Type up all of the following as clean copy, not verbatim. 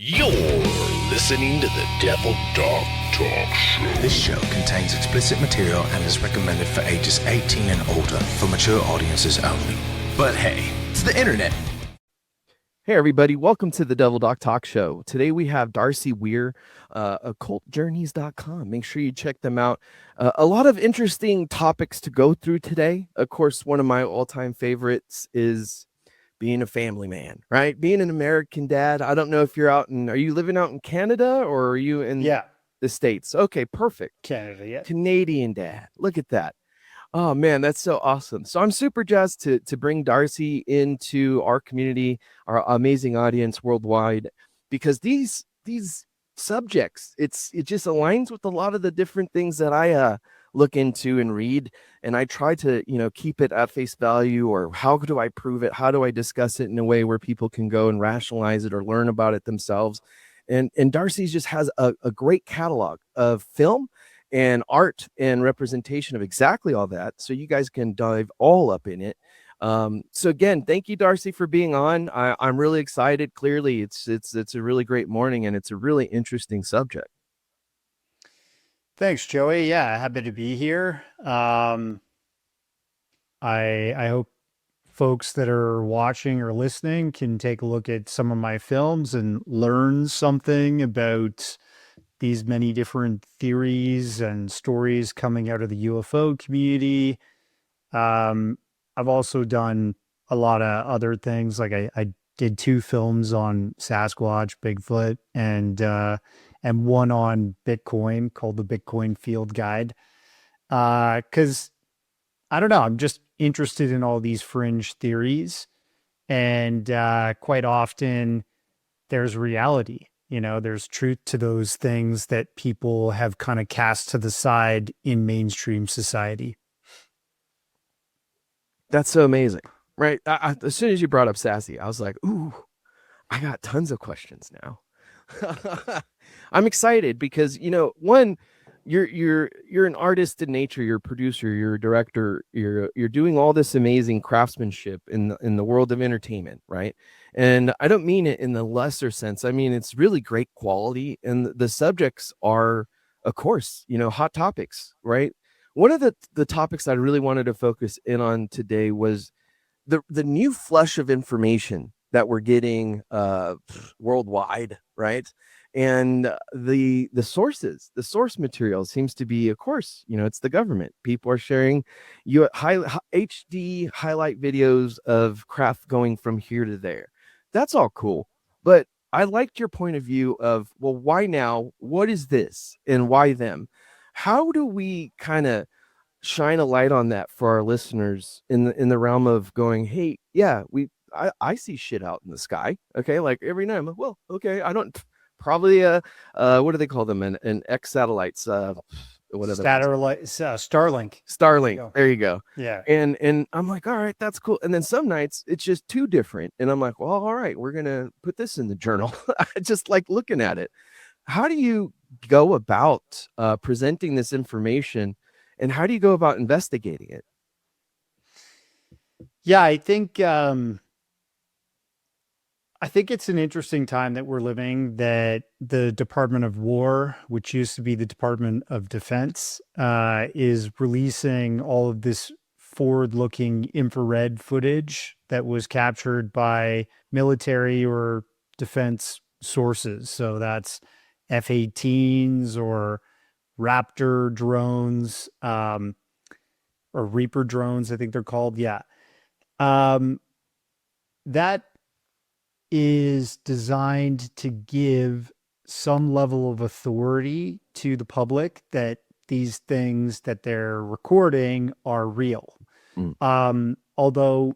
You're listening to the Devil Dog Talk Show. This show contains explicit material and is recommended for ages 18 and older for mature audiences only. But hey, it's the internet. Hey everybody, welcome to the Devil Dog Talk Show. Today we have Darcy Weir, occultjourneys.com. Make sure you check them out. A lot of interesting topics to go through today. Of course, one of my all-time favorites is being a family man, right? Being an American dad. I don't know if you're are you living out in Canada or are you in the States? Okay, perfect. Canada, yeah. Canadian dad. Look at that. Oh man, that's so awesome. So I'm super jazzed to bring Darcy into our community, our amazing audience worldwide, because these subjects, it just aligns with a lot of the different things that I look into and read, and I try to, keep it at face value, or how do I prove it? How do I discuss it in a way where people can go and rationalize it or learn about it themselves? And Darcy just has a great catalog of film and art and representation of exactly all that, so you guys can dive all up in it. So again, thank you, Darcy, for being on. I'm really excited. Clearly it's a really great morning, and it's a really interesting subject. Thanks, Joey. Yeah, happy to be here. I hope folks that are watching or listening can take a look at some of my films and learn something about these many different theories and stories coming out of the UFO community. I've also done a lot of other things. Like I did 2 films on Sasquatch, Bigfoot, and one on Bitcoin called the Bitcoin Field Guide. Because I don't know, I'm just interested in all these fringe theories, and quite often there's reality. There's truth to those things that people have kind of cast to the side in mainstream society. That's so amazing, right? As soon as you brought up Sassy, I was like, ooh, I got tons of questions now. I'm excited because, one, you're an artist in nature, you're a producer, you're a director, you're doing all this amazing craftsmanship in the world of entertainment, right? And I don't mean it in the lesser sense. I mean, it's really great quality, and the subjects are, of course, hot topics, right? One of the topics I really wanted to focus in on today was the new flush of information that we're getting worldwide, right? And the source material seems to be, of course, it's the government. People are sharing HD highlight videos of craft going from here to there. That's all cool, but I liked your point of view of, well, why now? What is this, and why them? How do we kind of shine a light on that for our listeners in the realm of going, hey, yeah, I see shit out in the sky. Okay. Like every night I'm like, well, okay. I don't probably, what do they call them? An X satellites, whatever. Starlink. Starlink. There you go. Yeah. And I'm like, all right, that's cool. And then some nights it's just too different. And I'm like, well, all right, we're going to put this in the journal. I just like looking at it. How do you go about presenting this information, and how do you go about investigating it? Yeah, I think it's an interesting time that we're living, that the Department of War, which used to be the Department of Defense, is releasing all of this forward-looking infrared footage that was captured by military or defense sources. So that's F-18s or Raptor drones, or Reaper drones, I think they're called. Yeah. That is designed to give some level of authority to the public that these things that they're recording are real. Although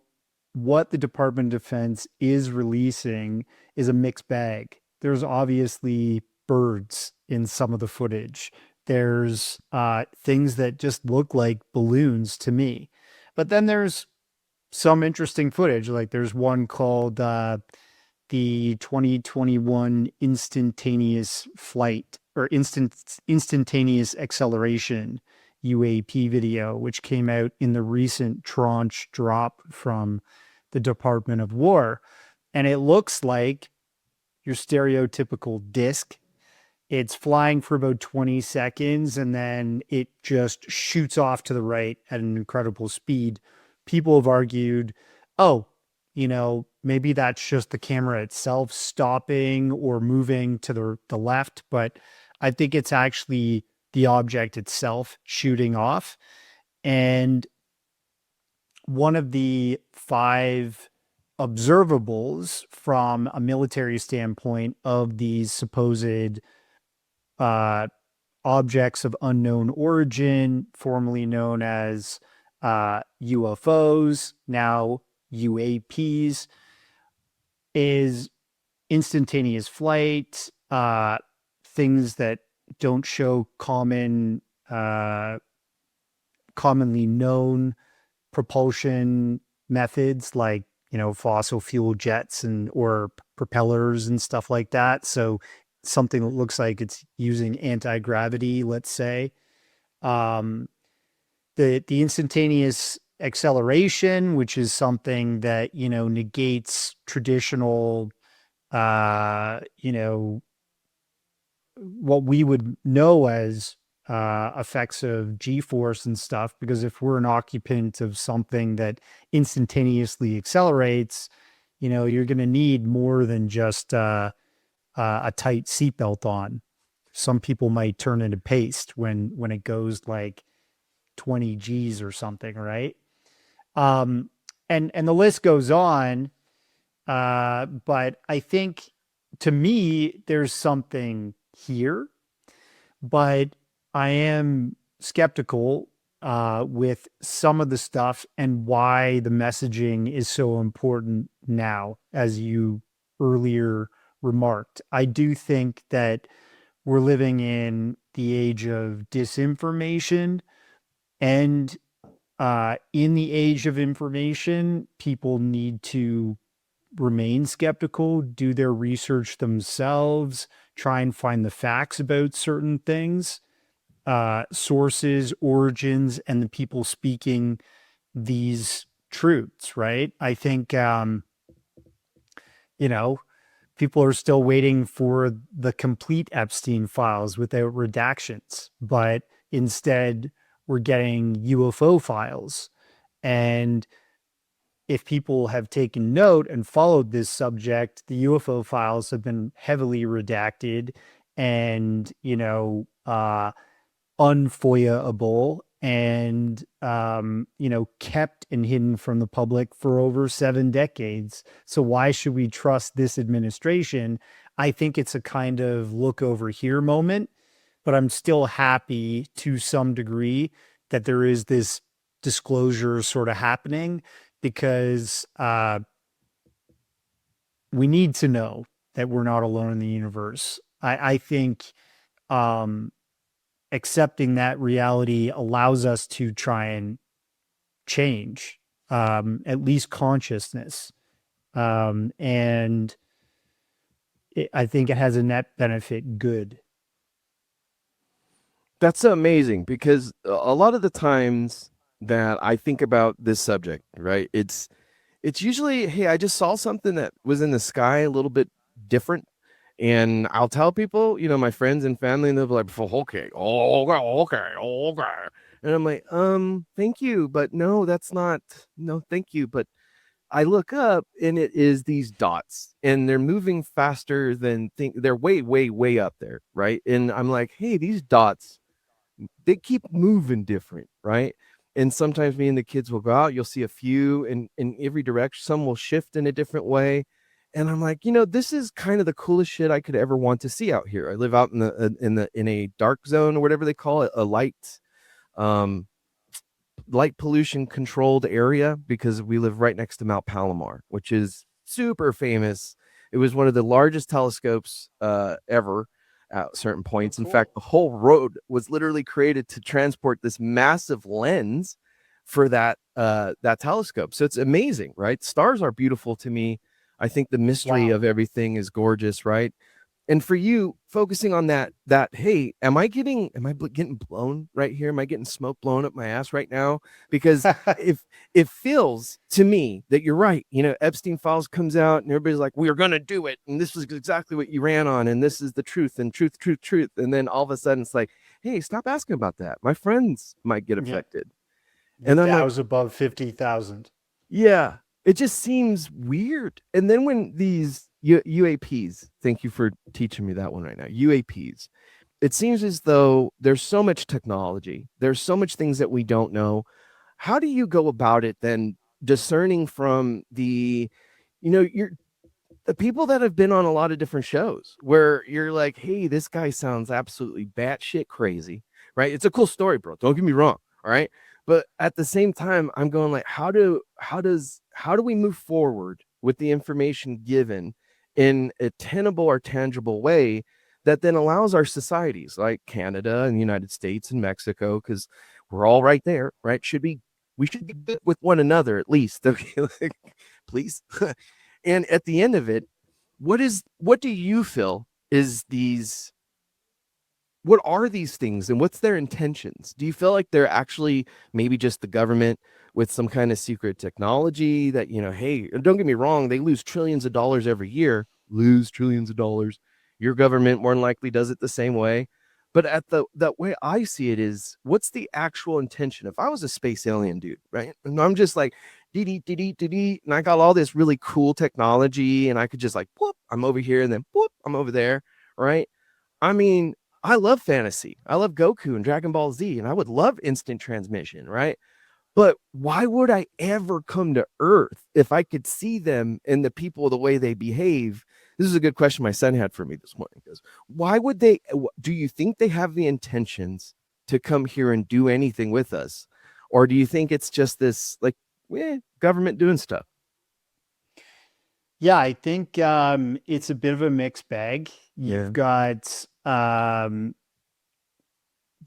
what the Department of Defense is releasing is a mixed bag. There's obviously birds in some of the footage. There's things that just look like balloons to me. But then there's some interesting footage. Like there's one called the 2021 instantaneous flight, or instantaneous acceleration UAP video, which came out in the recent tranche drop from the Department of War. And it looks like your stereotypical disc. It's flying for about 20 seconds and then it just shoots off to the right at an incredible speed. People have argued, oh, maybe that's just the camera itself stopping or moving to the left, but I think it's actually the object itself shooting off. And one of the 5 observables from a military standpoint of these supposed objects of unknown origin, formerly known as UFOs, now UAPs, is instantaneous flight, things that don't show commonly known propulsion methods like fossil fuel jets or propellers and stuff like that. So something that looks like it's using anti-gravity, let's say. The instantaneous acceleration, which is something that negates traditional what we would know as effects of G-force and stuff, because if we're an occupant of something that instantaneously accelerates, you're going to need more than just a tight seatbelt on. Some people might turn into paste when it goes like 20 G's or something, right? And the list goes on, but I think to me there's something here, but I am skeptical with some of the stuff and why the messaging is so important now, as you earlier remarked. I do think that we're living in the age of disinformation, and in the age of information, people need to remain skeptical, do their research themselves, try and find the facts about certain things, sources, origins, and the people speaking these truths, right? I think, people are still waiting for the complete Epstein files without redactions, but instead we're getting UFO files. And if people have taken note and followed this subject, the UFO files have been heavily redacted and, unfoyable and, kept and hidden from the public for over 7 decades. So why should we trust this administration? I think it's a kind of look over here moment, but I'm still happy to some degree that there is this disclosure sort of happening, because we need to know that we're not alone in the universe. I think accepting that reality allows us to try and change at least consciousness. And I think it has a net benefit good. That's amazing, because a lot of the times that I think about this subject, right, it's usually, hey, I just saw something that was in the sky a little bit different, and I'll tell people, my friends and family, and they'll be like, okay, okay, and I'm like, thank you, but no, that's not, no, thank you, but I look up and it is these dots, and they're moving faster than they're way, way, way up there, right? And I'm like, hey, these dots, they keep moving different, right? And sometimes me and the kids will go out, you'll see a few in every direction, some will shift in a different way, and I'm like, this is kind of the coolest shit I could ever want to see out here. I live out in a dark zone, or whatever they call it, a light pollution controlled area, because we live right next to Mount Palomar, which is super famous. It was one of the largest telescopes ever at certain points. In fact, the whole road was literally created to transport this massive lens for that telescope. So it's amazing, right? Stars are beautiful to me. I think the mystery of everything is gorgeous, right? And for you, focusing on that, hey, am I getting blown right here? Am I getting smoke blown up my ass right now? Because if it feels to me that you're right, Epstein Files comes out and everybody's like, we are going to do it. And this was exactly what you ran on. And this is the truth and truth. And then all of a sudden it's like, hey, stop asking about that. My friends might get affected. Yeah. And I'm like, above 50,000. yeah, it just seems weird. And then when these UAPs, thank you for teaching me that one right now, UAPs, it seems as though there's so much technology, there's so much things that we don't know. How do you go about it then, discerning from the, you're the people that have been on a lot of different shows where you're like, hey, this guy sounds absolutely batshit crazy, right? It's a cool story, bro. Don't get me wrong. All right. But at the same time, I'm going like, how do we move forward with the information given in a tenable or tangible way that then allows our societies like Canada and the United States and Mexico, because we're all right there, right? We should be good with one another at least. Okay, like, please. And at the end of it, what do you feel is what are these things and what's their intentions? Do you feel like they're actually maybe just the government with some kind of secret technology that, hey, don't get me wrong, they lose trillions of dollars every year, lose trillions of dollars. Your government more than likely does it the same way. But that way I see it is, what's the actual intention? If I was a space alien dude, right? And I'm just like, and I got all this really cool technology and I could just like, whoop, I'm over here and then whoop, I'm over there, right? I mean, I love fantasy. I love Goku and Dragon Ball Z, and I would love instant transmission, right? But why would I ever come to Earth if I could see them and the people, the way they behave? This is a good question my son had for me this morning. Because why would they? Do you think they have the intentions to come here and do anything with us, or do you think it's just this like government doing stuff? Yeah, I think it's a bit of a mixed bag. You've got the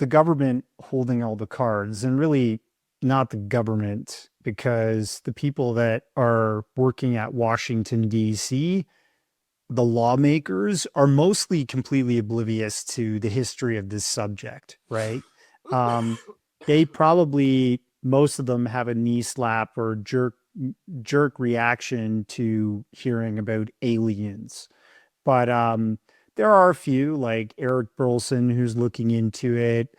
government holding all the cards, and really not the government, because the people that are working at Washington, D.C., the lawmakers, are mostly completely oblivious to the history of this subject, right? They probably, most of them have a knee slap or jerk reaction to hearing about aliens. But there are a few, like Eric Burleson, who's looking into it.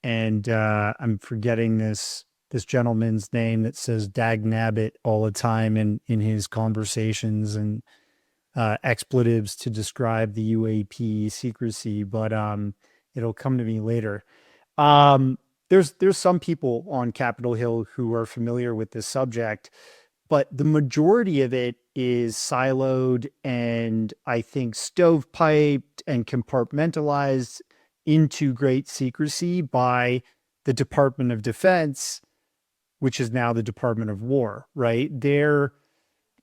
And I'm forgetting this gentleman's name that says dag nabbit all the time in his conversations, and expletives to describe the UAP secrecy, but it'll come to me later. There's some people on Capitol Hill who are familiar with this subject, but the majority of it is siloed and I think stovepiped and compartmentalized into great secrecy by the Department of Defense, which is now the Department of War, right? Their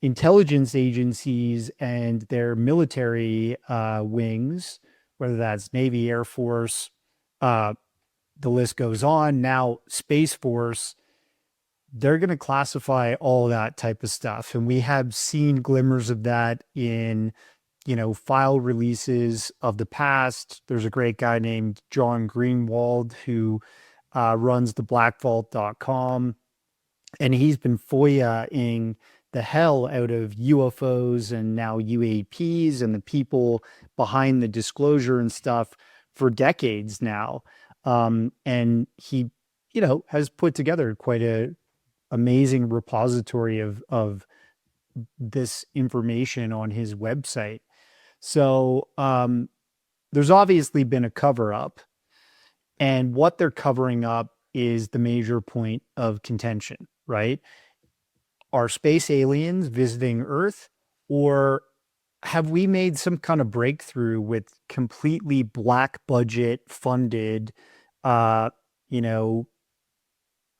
intelligence agencies and their military wings, whether that's Navy, Air Force, the list goes on, now Space Force, they're going to classify all that type of stuff. And we have seen glimmers of that in, file releases of the past. There's a great guy named John Greenwald who runs the blackvault.com. And he's been FOIA-ing the hell out of UFOs and now UAPs and the people behind the disclosure and stuff for decades now. And he, has put together quite a amazing repository of this information on his website. So there's obviously been a cover up, and what they're covering up is the major point of contention, right? Are space aliens visiting Earth, or have we made some kind of breakthrough with completely black budget funded,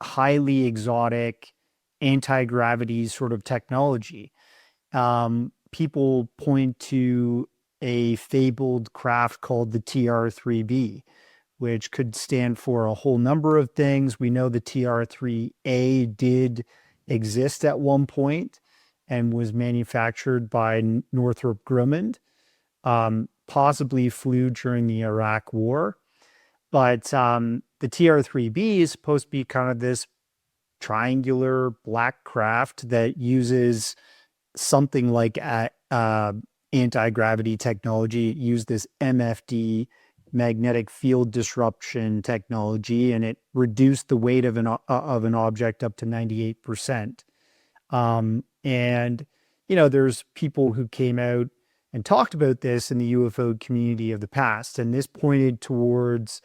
highly exotic anti-gravity sort of technology? People point to a fabled craft called the TR-3B, which could stand for a whole number of things. We know the TR-3A did exist at one point and was manufactured by Northrop Grumman. possibly flew during the Iraq War. But the TR-3B is supposed to be kind of this triangular black craft that uses something like anti-gravity technology. It used this MFD, magnetic field disruption technology, and it reduced the weight of an object up to 98%. And there's people who came out and talked about this in the UFO community of the past, and this pointed towards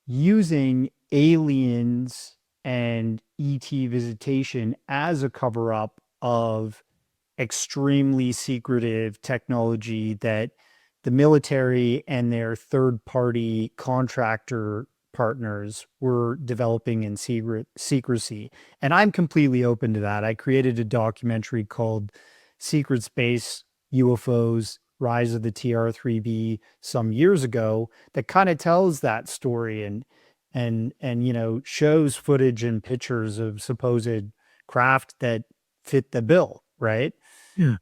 using aliens and ET visitation as a cover-up of extremely secretive technology that the military and their third-party contractor partners were developing in secrecy. And I'm completely open to that. I created a documentary called Secret Space UFOs, Rise of the TR-3B some years ago that kind of tells that story and shows footage and pictures of supposed craft that fit the bill, right? Yeah.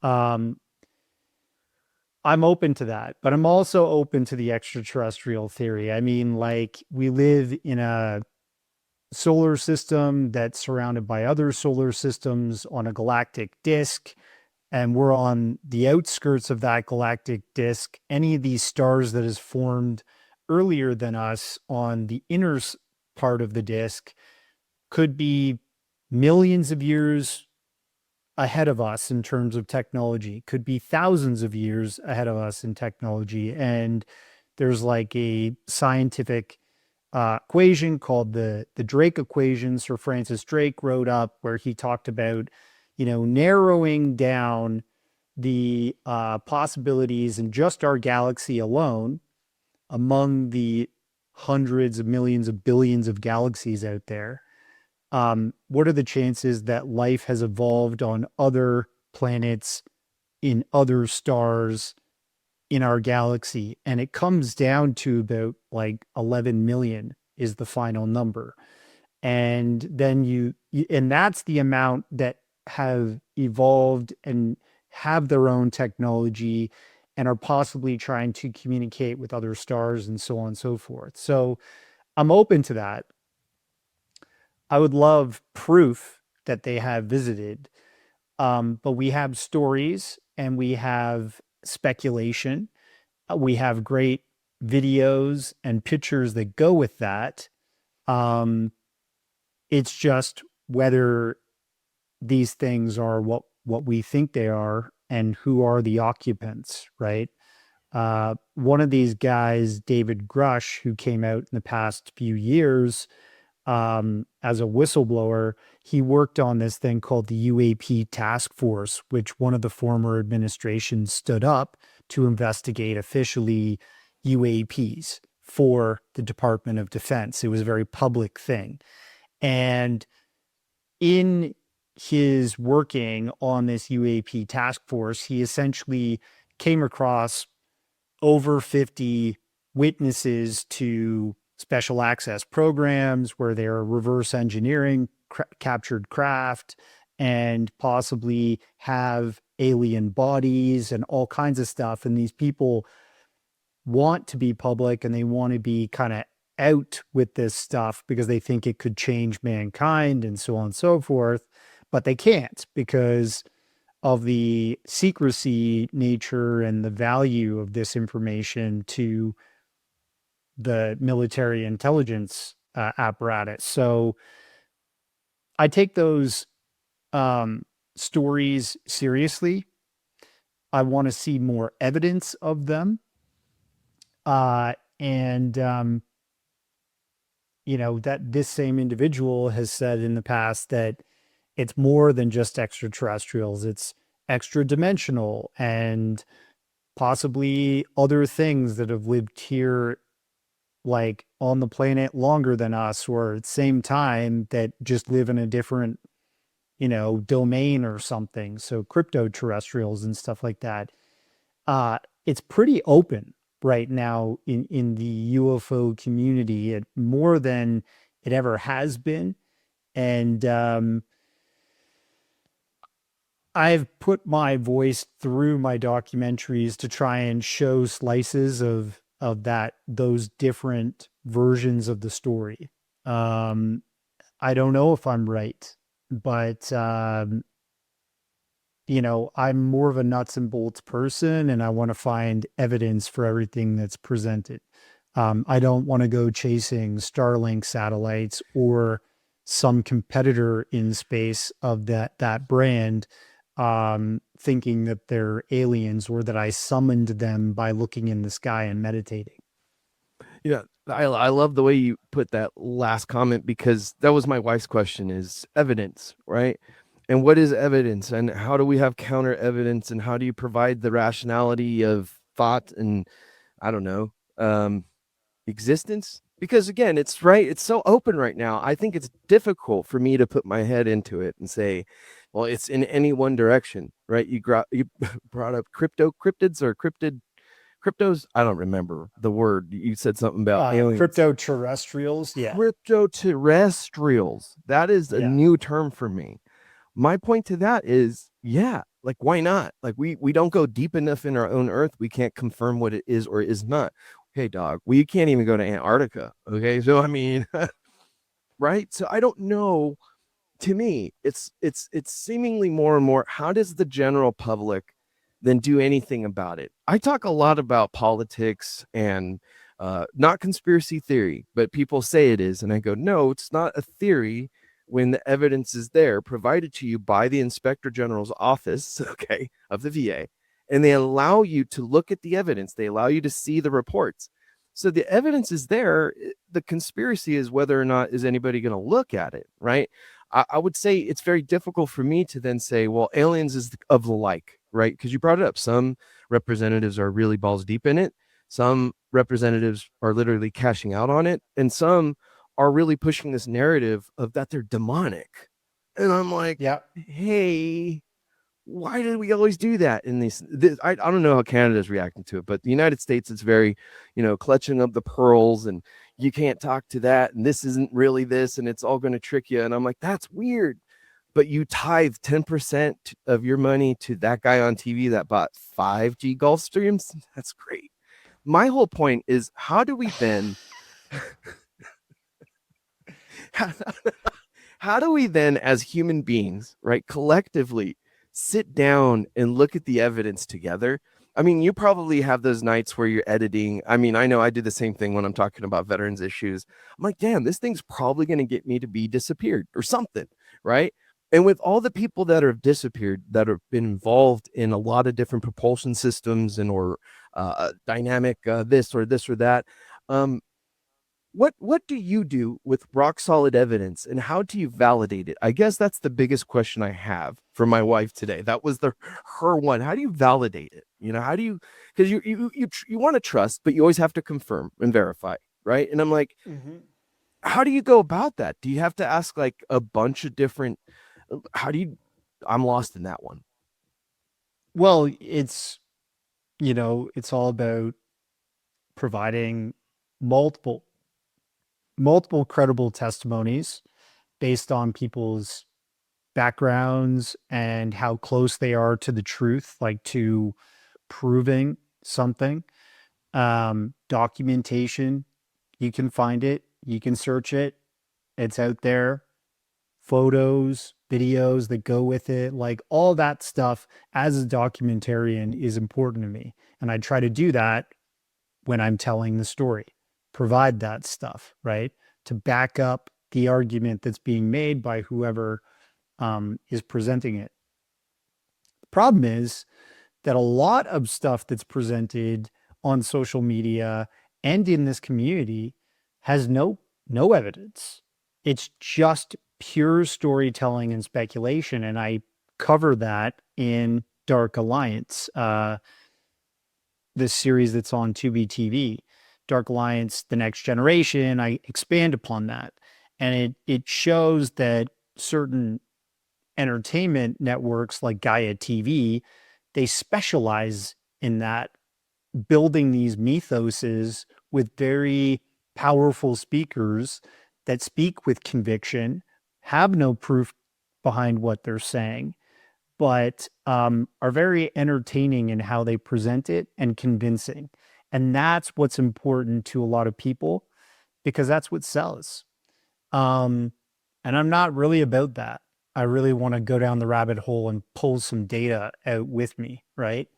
I'm open to that, but I'm also open to the extraterrestrial theory. I mean, like, we live in a solar system that's surrounded by other solar systems on a galactic disk, and we're on the outskirts of that galactic disk. Any of these stars that is formed earlier than us on the inner part of the disk could be millions of years ahead of us in terms of technology, could be thousands of years ahead of us in technology. And there's like a scientific equation called the Drake equation. Sir Francis Drake wrote up, where he talked about, narrowing down the possibilities in just our galaxy alone among the hundreds of millions of billions of galaxies out there. What are the chances that life has evolved on other planets, in other stars in our galaxy? And it comes down to about like 11 million is the final number. And then and that's the amount that have evolved and have their own technology and are possibly trying to communicate with other stars and so on and so forth. So I'm open to that. I would love proof that they have visited. But we have stories and we have speculation. We have great videos and pictures that go with that. It's just whether these things are what we think they are and who are the occupants, right? One of these guys, David Grush, who came out in the past few years as a whistleblower, he worked on this thing called the UAP task force, which one of the former administrations stood up to investigate officially UAPs for the Department of Defense. It was a very public thing. And in his working on this UAP task force, he essentially came across over 50 witnesses to special access programs where they're reverse engineering captured craft and possibly have alien bodies and all kinds of stuff. And these people want to be public and they want to be kind of out with this stuff because they think it could change mankind and so on and so forth. But they can't because of the secrecy nature and the value of this information to the military intelligence apparatus. So I take those stories seriously. I want to see more evidence of them. That this same individual has said in the past that it's more than just extraterrestrials. It's extra dimensional and possibly other things that have lived here, like on the planet longer than us, or at the same time that just live in a different, domain or something. So crypto terrestrials and stuff like that. It's pretty open right now in the UFO community, more than it ever has been. And I've put my voice through my documentaries to try and show slices of those different versions of the story. Um, I don't know if I'm right, but I'm more of a nuts and bolts person, and I want to find evidence for everything that's presented. I don't want to go chasing Starlink satellites or some competitor in space of that brand, thinking that they're aliens or that I summoned them by looking in the sky and meditating. Yeah, I love the way you put that last comment, because that was my wife's question, is evidence, right? And what is evidence, and how do we have counter evidence, and how do you provide the rationality of thought and, I don't know, existence? Because again, it's so open right now. I think it's difficult for me to put my head into it and say, well, it's in any one direction, right? You brought up cryptids or cryptos. I don't remember the word. You said something about aliens. Crypto terrestrials. Yeah. Crypto terrestrials. That is a Yeah. new term for me. My point to that is, yeah, like, why not? Like, we don't go deep enough in our own earth. We can't confirm what it is or is not. Hey, dog, we can't even go to Antarctica. Okay. So, I mean, right. So I don't know. To me, it's seemingly more and more, how does the general public then do anything about it? I talk a lot about politics and not conspiracy theory, but people say it is, and I go, no, it's not a theory when the evidence is there, provided to you by the Inspector General's office, okay, of the VA, and they allow you to look at the evidence. They allow you to see the reports. So the evidence is there. The conspiracy is whether or not is anybody going to look at it, right? I would say it's very difficult for me to then say, well, aliens is of the like, right? Because you brought it up. Some representatives are really balls deep in it. Some representatives are literally cashing out on it. And some are really pushing this narrative of that they're demonic. And I'm like, Yeah. hey, why did we always do that in this I don't know how Canada's reacting to it, but the United States, it's very, clutching of the pearls, and you can't talk to that, and this isn't really this, and it's all going to trick you. And I'm like, that's weird. But you tithe 10% of your money to that guy on TV that bought 5G Gulf streams. That's great. My whole point is, how do we then how do we then, as human beings, right, collectively sit down and look at the evidence together? I mean, you probably have those nights where you're editing. I mean, I know I do the same thing when I'm talking about veterans issues. I'm like, damn, this thing's probably going to get me to be disappeared or something, right? And with all the people that have disappeared, that have been involved in a lot of different propulsion systems and or dynamic this or that, um, what do you do with rock solid evidence, and how do you validate it? I guess that's the biggest question I have for my wife today. That was her one. How do you validate it? How do you, because you want to trust, but you always have to confirm and verify, right? And I'm like, how do you go about that? Do you have to ask like a bunch of different, I'm lost in that one. Well, it's all about providing multiple credible testimonies based on people's backgrounds and how close they are to the truth, like to proving something. Documentation, you can find it, you can search it, it's out there. Photos, videos that go with it, like all that stuff as a documentarian is important to me. And I try to do that when I'm telling the story, provide that stuff, right? To back up the argument that's being made by whoever is presenting it. The problem is that a lot of stuff that's presented on social media and in this community has no evidence. It's just pure storytelling and speculation. And I cover that in Dark Alliance, this series that's on Tubi TV. Dark Alliance, The Next Generation, I expand upon that. And it shows that certain entertainment networks like Gaia TV, they specialize in that, building these mythoses with very powerful speakers that speak with conviction, have no proof behind what they're saying, but are very entertaining in how they present it and convincing. And that's what's important to a lot of people because that's what sells. And I'm not really about that. I really want to go down the rabbit hole and pull some data out with me, right?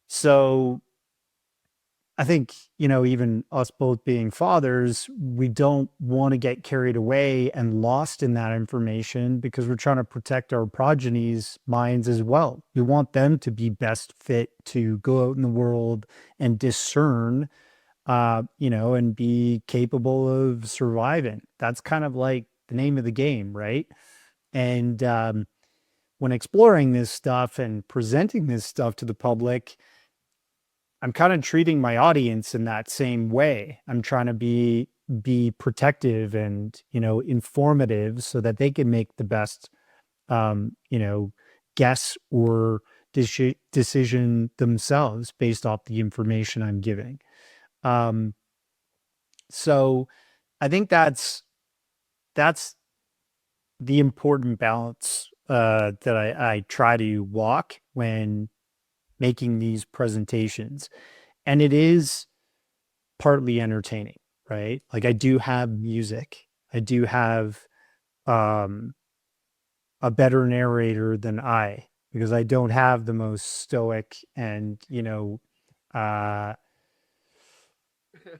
So I think, even us both being fathers, we don't want to get carried away and lost in that information because we're trying to protect our progeny's minds as well. We want them to be best fit to go out in the world and discern, and be capable of surviving. That's kind of like the name of the game, right? And when exploring this stuff and presenting this stuff to the public, I'm kind of treating my audience in that same way. I'm trying to be protective and, informative so that they can make the best, guess or decision themselves based off the information I'm giving. So I think that's the important balance that I try to walk when making these presentations. And it is partly entertaining, right? Like I do have music. I do have a better narrator than because I don't have the most stoic and,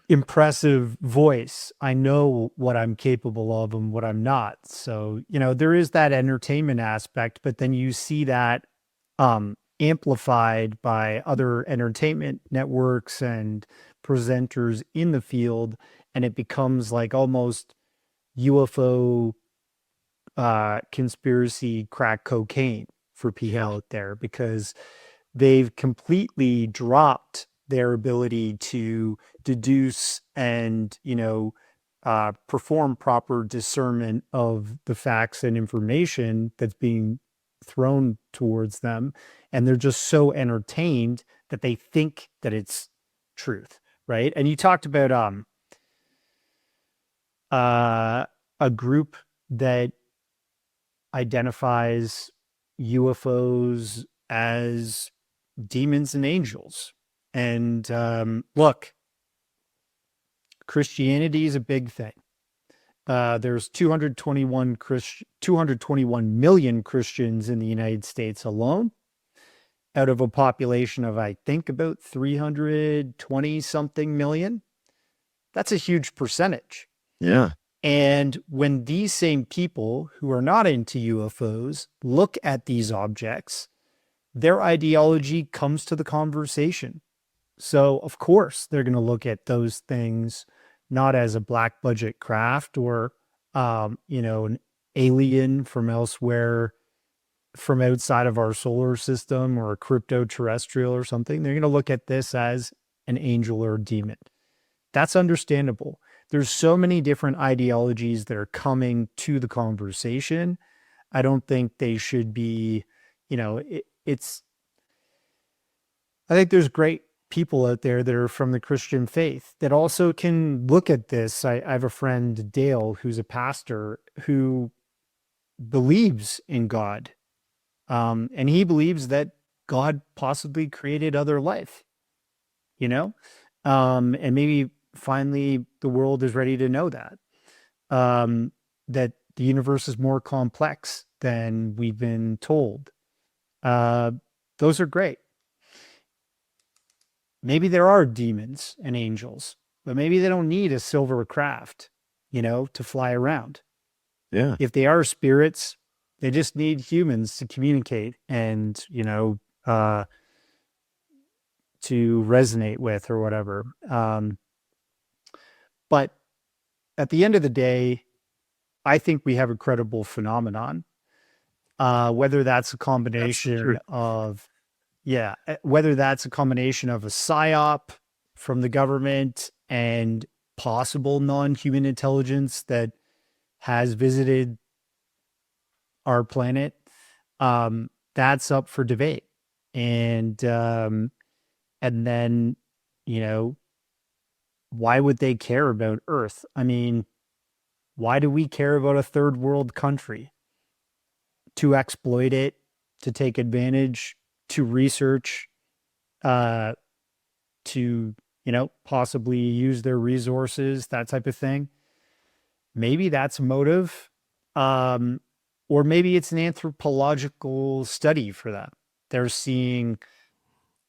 impressive voice. I know what I'm capable of and what I'm not. So, there is that entertainment aspect, but then you see that amplified by other entertainment networks and presenters in the field, and it becomes like almost UFO conspiracy crack cocaine for people out there because they've completely dropped their ability to deduce and perform proper discernment of the facts and information that's being thrown towards them, and they're just so entertained that they think that it's truth, right? And you talked about a group that identifies UFOs as demons and angels. And look, Christianity is a big thing. There's 221 million Christians in the United States alone, out of a population of, I think, about 320 something million. That's a huge percentage. Yeah. And when these same people who are not into UFOs look at these objects, their ideology comes to the conversation. So, of course, they're going to look at those things not as a black budget craft or, an alien from elsewhere, from outside of our solar system or a crypto terrestrial or something. They're going to look at this as an angel or a demon. That's understandable. There's so many different ideologies that are coming to the conversation. I don't think they should be, I think there's great people out there that are from the Christian faith that also can look at this. I have a friend, Dale, who's a pastor who believes in God. And he believes that God possibly created other life, and maybe finally the world is ready to know that, that the universe is more complex than we've been told. Those are great. Maybe there are demons and angels, but maybe they don't need a silver craft, to fly around. Yeah. If they are spirits, they just need humans to communicate and, to resonate with or whatever. But at the end of the day, I think we have a credible phenomenon, whether that's a combination of, whether that's a combination of a psyop from the government and possible non-human intelligence that has visited our planet, that's up for debate. And then, why would they care about Earth? I mean, why do we care about a third world country? to exploit it, to take advantage, to research, to, possibly use their resources, that type of thing. Maybe that's a motive. Or maybe it's an anthropological study for them. They're seeing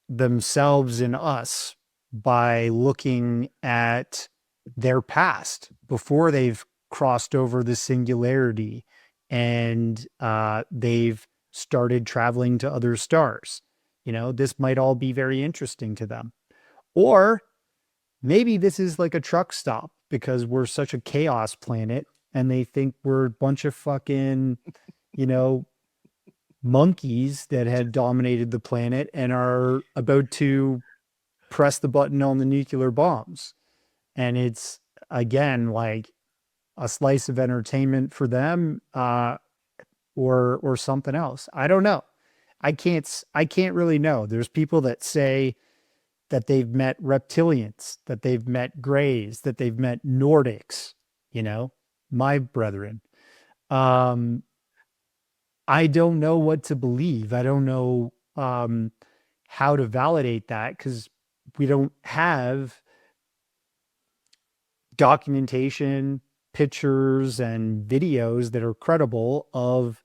themselves in us by looking at their past before they've crossed over the singularity and they've started traveling to other stars. This might all be very interesting to them. Or maybe this is like a truck stop because we're such a chaos planet and they think we're a bunch of fucking, monkeys that had dominated the planet and are about to press the button on the nuclear bombs. And it's, again, like a slice of entertainment for them, or something else. I don't know. I can't really know. There's people that say that they've met reptilians, that they've met Greys, that they've met Nordics, my brethren. I don't know what to believe. I don't know how to validate that because we don't have documentation, pictures, and videos that are credible of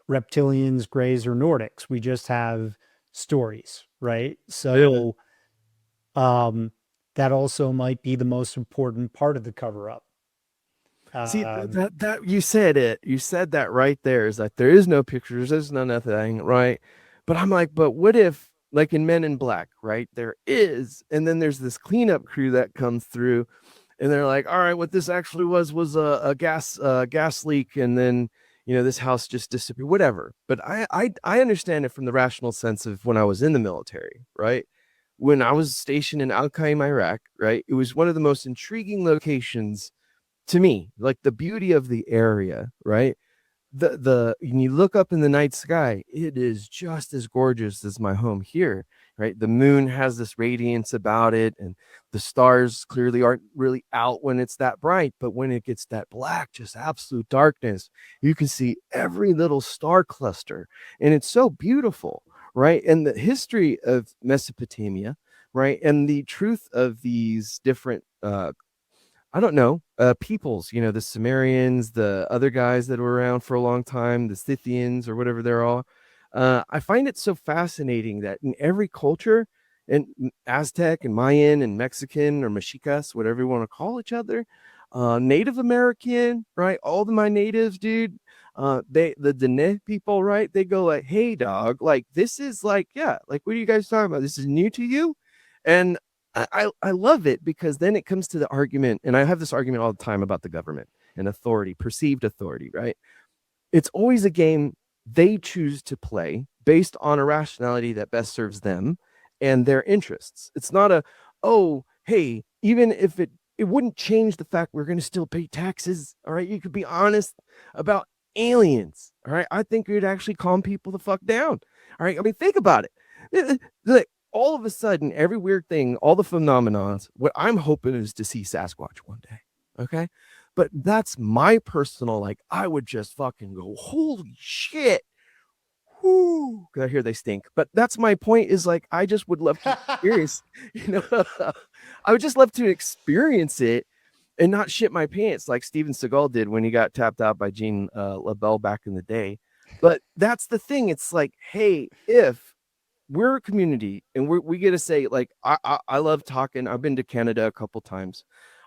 reptilians, Greys, or Nordics. We just have stories, right? So that also might be the most important part of the cover-up. See, that you said it. You said that right there, is that there is no pictures, there's no nothing, right? But I'm like, but what if, like in Men in Black, right? There is, and then there's this cleanup crew that comes through, and they're like, all right, what this actually was a gas leak, and then this house just disappeared, whatever. But I understand it from the rational sense of when I was in the military, right? When I was stationed in Al Qaim, Iraq, right? It was one of the most intriguing locations to me, like the beauty of the area, right? When you look up in the night sky, it is just as gorgeous as my home here, right? The moon has this radiance about it, and the stars clearly aren't really out when it's that bright, but when it gets that black, just absolute darkness, you can see every little star cluster, and it's so beautiful, right? And the history of Mesopotamia, right, and the truth of these different I don't know, peoples, the Sumerians, the other guys that were around for a long time, the Scythians or whatever they're all. I find it so fascinating that in every culture, and Aztec and Mayan and Mexican or Mexicas, whatever you want to call each other, Native American, right? All my natives, dude. The Dene people, right? They go like, hey, dog, like this is like, yeah, like what are you guys talking about? This is new to you, and I love it because then it comes to the argument, and I have this argument all the time about the government and authority, perceived authority, right? It's always a game they choose to play based on a rationality that best serves them and their interests. It's not oh, hey, even if it wouldn't change the fact we're going to still pay taxes, all right? You could be honest about aliens, all right? I think it would actually calm people the fuck down, all right? I mean, think about it. Like, all of a sudden, every weird thing, all the phenomenons, what I'm hoping is to see Sasquatch one day. Okay. But that's my personal, like, I would just fucking go, holy shit. Whoo. Cause I hear they stink. But that's my point, is like, I just would love to experience, I would just love to experience it and not shit my pants like Steven Seagal did when he got tapped out by Gene LaBelle back in the day. But that's the thing. It's like, hey, if we're a community and we get to say, like, I love talking. I've been to Canada a couple times.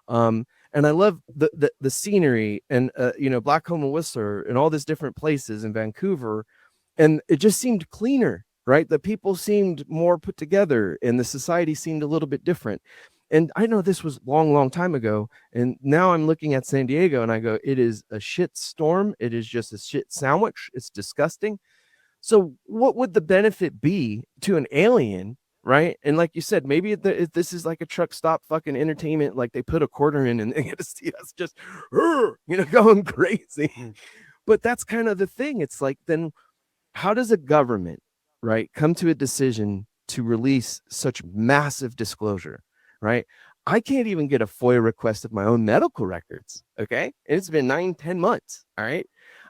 And I love the scenery and, Blackcomb and Whistler and all these different places in Vancouver. And it just seemed cleaner, right? The people seemed more put together and the society seemed a little bit different. And I know this was long time ago. And now I'm looking at San Diego and I go, it is a shit storm. It is just a shit sandwich. It's disgusting. So what would the benefit be to an alien, right? And like you said, maybe if this is like a truck stop fucking entertainment, like they put a quarter in and they get to see us just, going crazy. But that's kind of the thing. It's like, then how does a government, right, come to a decision to release such massive disclosure, right? I can't even get a FOIA request of my own medical records, okay? And it's been 9-10 months, all right?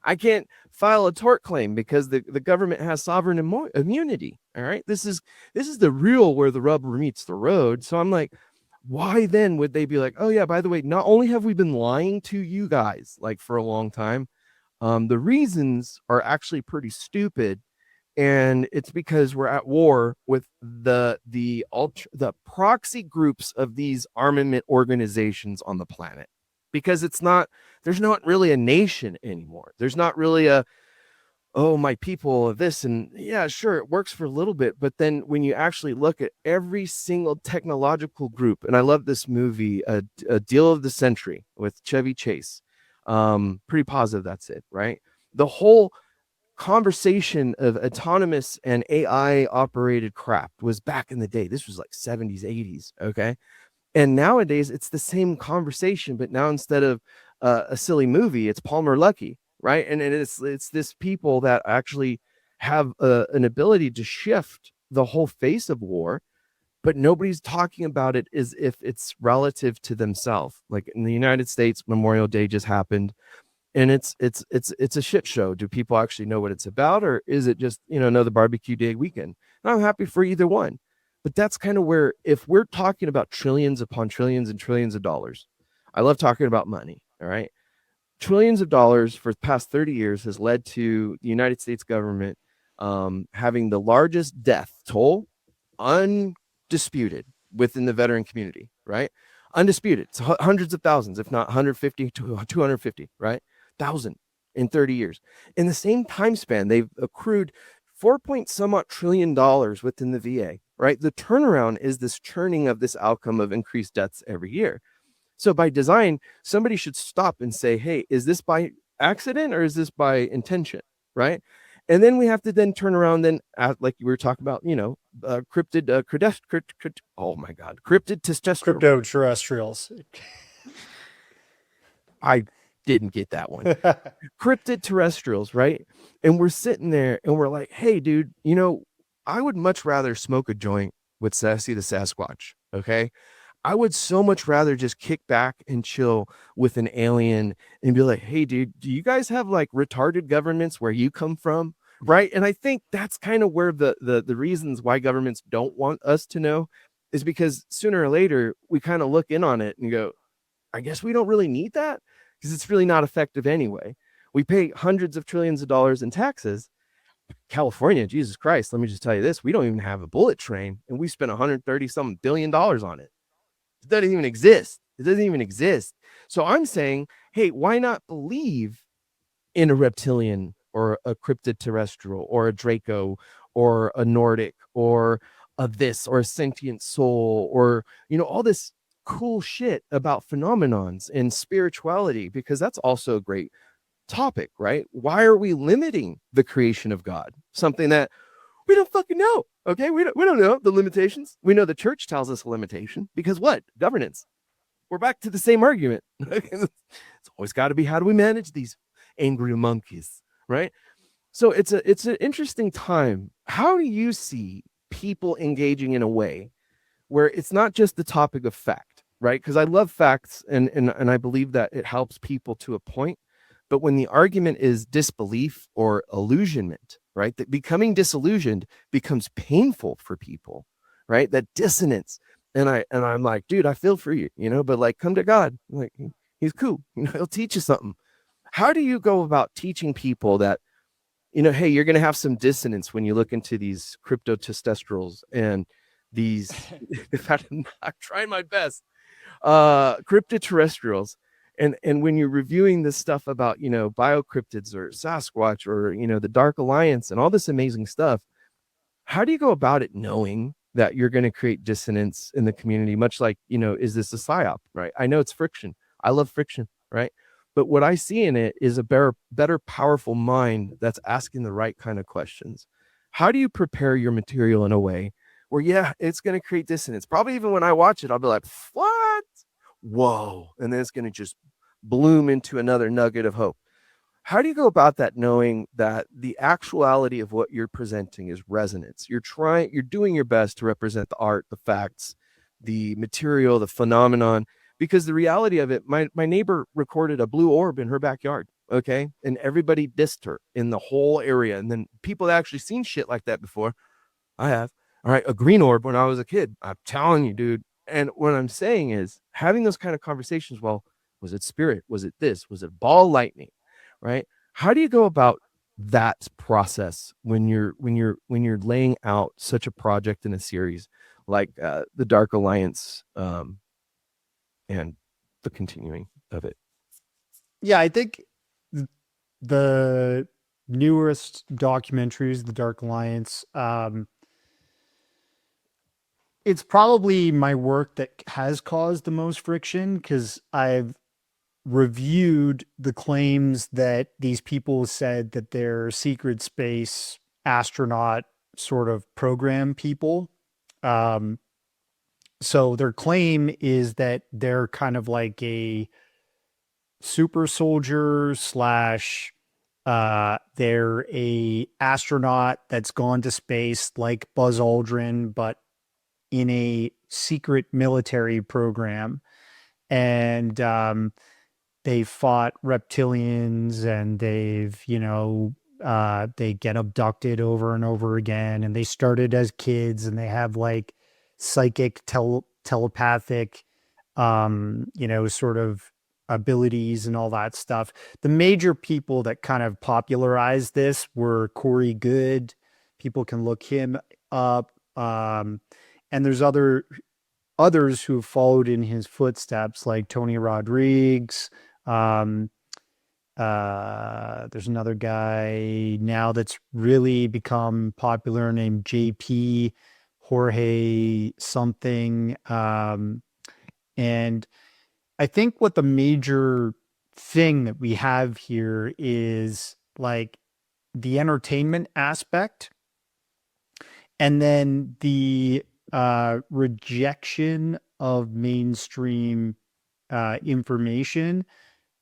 I can't file a tort claim because the government has sovereign immunity. All right. This is the real where the rubber meets the road. So I'm like, why then would they be like, oh yeah, by the way, not only have we been lying to you guys like for a long time, the reasons are actually pretty stupid. And it's because we're at war with the proxy groups of these armament organizations on the planet, because there's not really a nation anymore. There's not really oh, my people of this. And yeah, sure, it works for a little bit, but then when you actually look at every single technological group, and I love this movie, a Deal of the Century with Chevy Chase, pretty positive that's it, right? The whole conversation of autonomous and AI operated craft was back in the day. This was like 70s, 80s. Okay. And nowadays it's the same conversation, but now instead of a silly movie, it's Palmer Luckey, right? And it's this people that actually have an ability to shift the whole face of war, but nobody's talking about it as if it's relative to themselves. Like in the United States, Memorial Day just happened. And it's a shit show. Do people actually know what it's about, or is it just, another barbecue day weekend? And I'm happy for either one. But that's kind of where, if we're talking about trillions upon trillions and trillions of dollars, I love talking about money. All right. Trillions of dollars for the past 30 years has led to the United States government having the largest death toll, undisputed, within the veteran community, right? Undisputed. It's hundreds of thousands, if not 150 to 250, right? 1,000 in 30 years. In the same time span, they've accrued $4 trillion within the VA, right? The turnaround is this churning of this outcome of increased deaths every year. So by design, somebody should stop and say, hey, is this by accident or is this by intention, right? And then we have to then turn around then, like you were talking about, cryptid, oh my God, cryptid testosterone. Cryptoterrestrials. I didn't get that one. Cryptid terrestrials, right? And we're sitting there and we're like, hey, dude, I would much rather smoke a joint with Sassy the Sasquatch, okay? I would so much rather just kick back and chill with an alien and be like, hey, dude, do you guys have like retarded governments where you come from? Right. And I think that's kind of where the reasons why governments don't want us to know is because sooner or later we kind of look in on it and go, I guess we don't really need that because it's really not effective anyway. We pay hundreds of trillions of dollars in taxes. California, Jesus Christ, let me just tell you this. We don't even have a bullet train and we spent $130 billion on it. It doesn't even exist. It doesn't even exist. So I'm saying, hey, why not believe in a reptilian or a cryptid terrestrial or a Draco or a Nordic or a this or a sentient soul or, all this cool shit about phenomenons and spirituality, because that's also a great topic, right? Why are we limiting the creation of God? Something that we don't fucking know. Okay. We don't know the limitations. We know the church tells us a limitation because what? Governance. We're back to the same argument. It's always got to be, how do we manage these angry monkeys? Right. So it's an interesting time. How do you see people engaging in a way where it's not just the topic of fact, right? Because I love facts and I believe that it helps people to a point. But when the argument is disbelief or illusionment, right? That becoming disillusioned becomes painful for people, right? That dissonance. And I'm like, dude, I feel for you, but like, come to God. Like, he's cool. He'll teach you something. How do you go about teaching people that, hey, you're going to have some dissonance when you look into these cryptotestosterals and these, I'm trying my best, cryptoterrestrials. And when you're reviewing this stuff about, biocryptids or Sasquatch or, the Dark Alliance and all this amazing stuff, how do you go about it knowing that you're going to create dissonance in the community? Much like, is this a psyop, right? I know it's friction. I love friction, right? But what I see in it is a better, powerful mind that's asking the right kind of questions. How do you prepare your material in a way where, yeah, it's going to create dissonance? Probably even when I watch it, I'll be like, what? Whoa. And then it's going to just bloom into another nugget of hope. How do you go about that, knowing that the actuality of what you're presenting is resonance? You're doing your best to represent the art, the facts, the material, the phenomenon, because the reality of it, my neighbor recorded a blue orb in her backyard. Okay. And everybody dissed her in the whole area. And then people that actually seen shit like that before. I have. All right. A green orb when I was a kid. I'm telling you, dude. And what I'm saying is having those kind of conversations. Well, was it spirit? Was it this? Was it ball lightning? Right. How do you go about that process when you're laying out such a project in a series like the Dark Alliance and the continuing of it? Yeah, I think the newest documentaries, the Dark Alliance, it's probably my work that has caused the most friction because I've reviewed the claims that these people said that they're secret space astronaut sort of program people. Um, so their claim is that they're kind of like a super soldier slash they're a astronaut that's gone to space like Buzz Aldrin, but in a secret military program. And they fought reptilians and they've, they get abducted over and over again. And they started as kids and they have like psychic, telepathic, sort of abilities and all that stuff. The major people that kind of popularized this were Corey Good. People can look him up. And there's others who followed in his footsteps, like Tony Rodriguez. There's another guy now that's really become popular named JP Jorge something. And I think what the major thing that we have here is like the entertainment aspect and then the rejection of mainstream information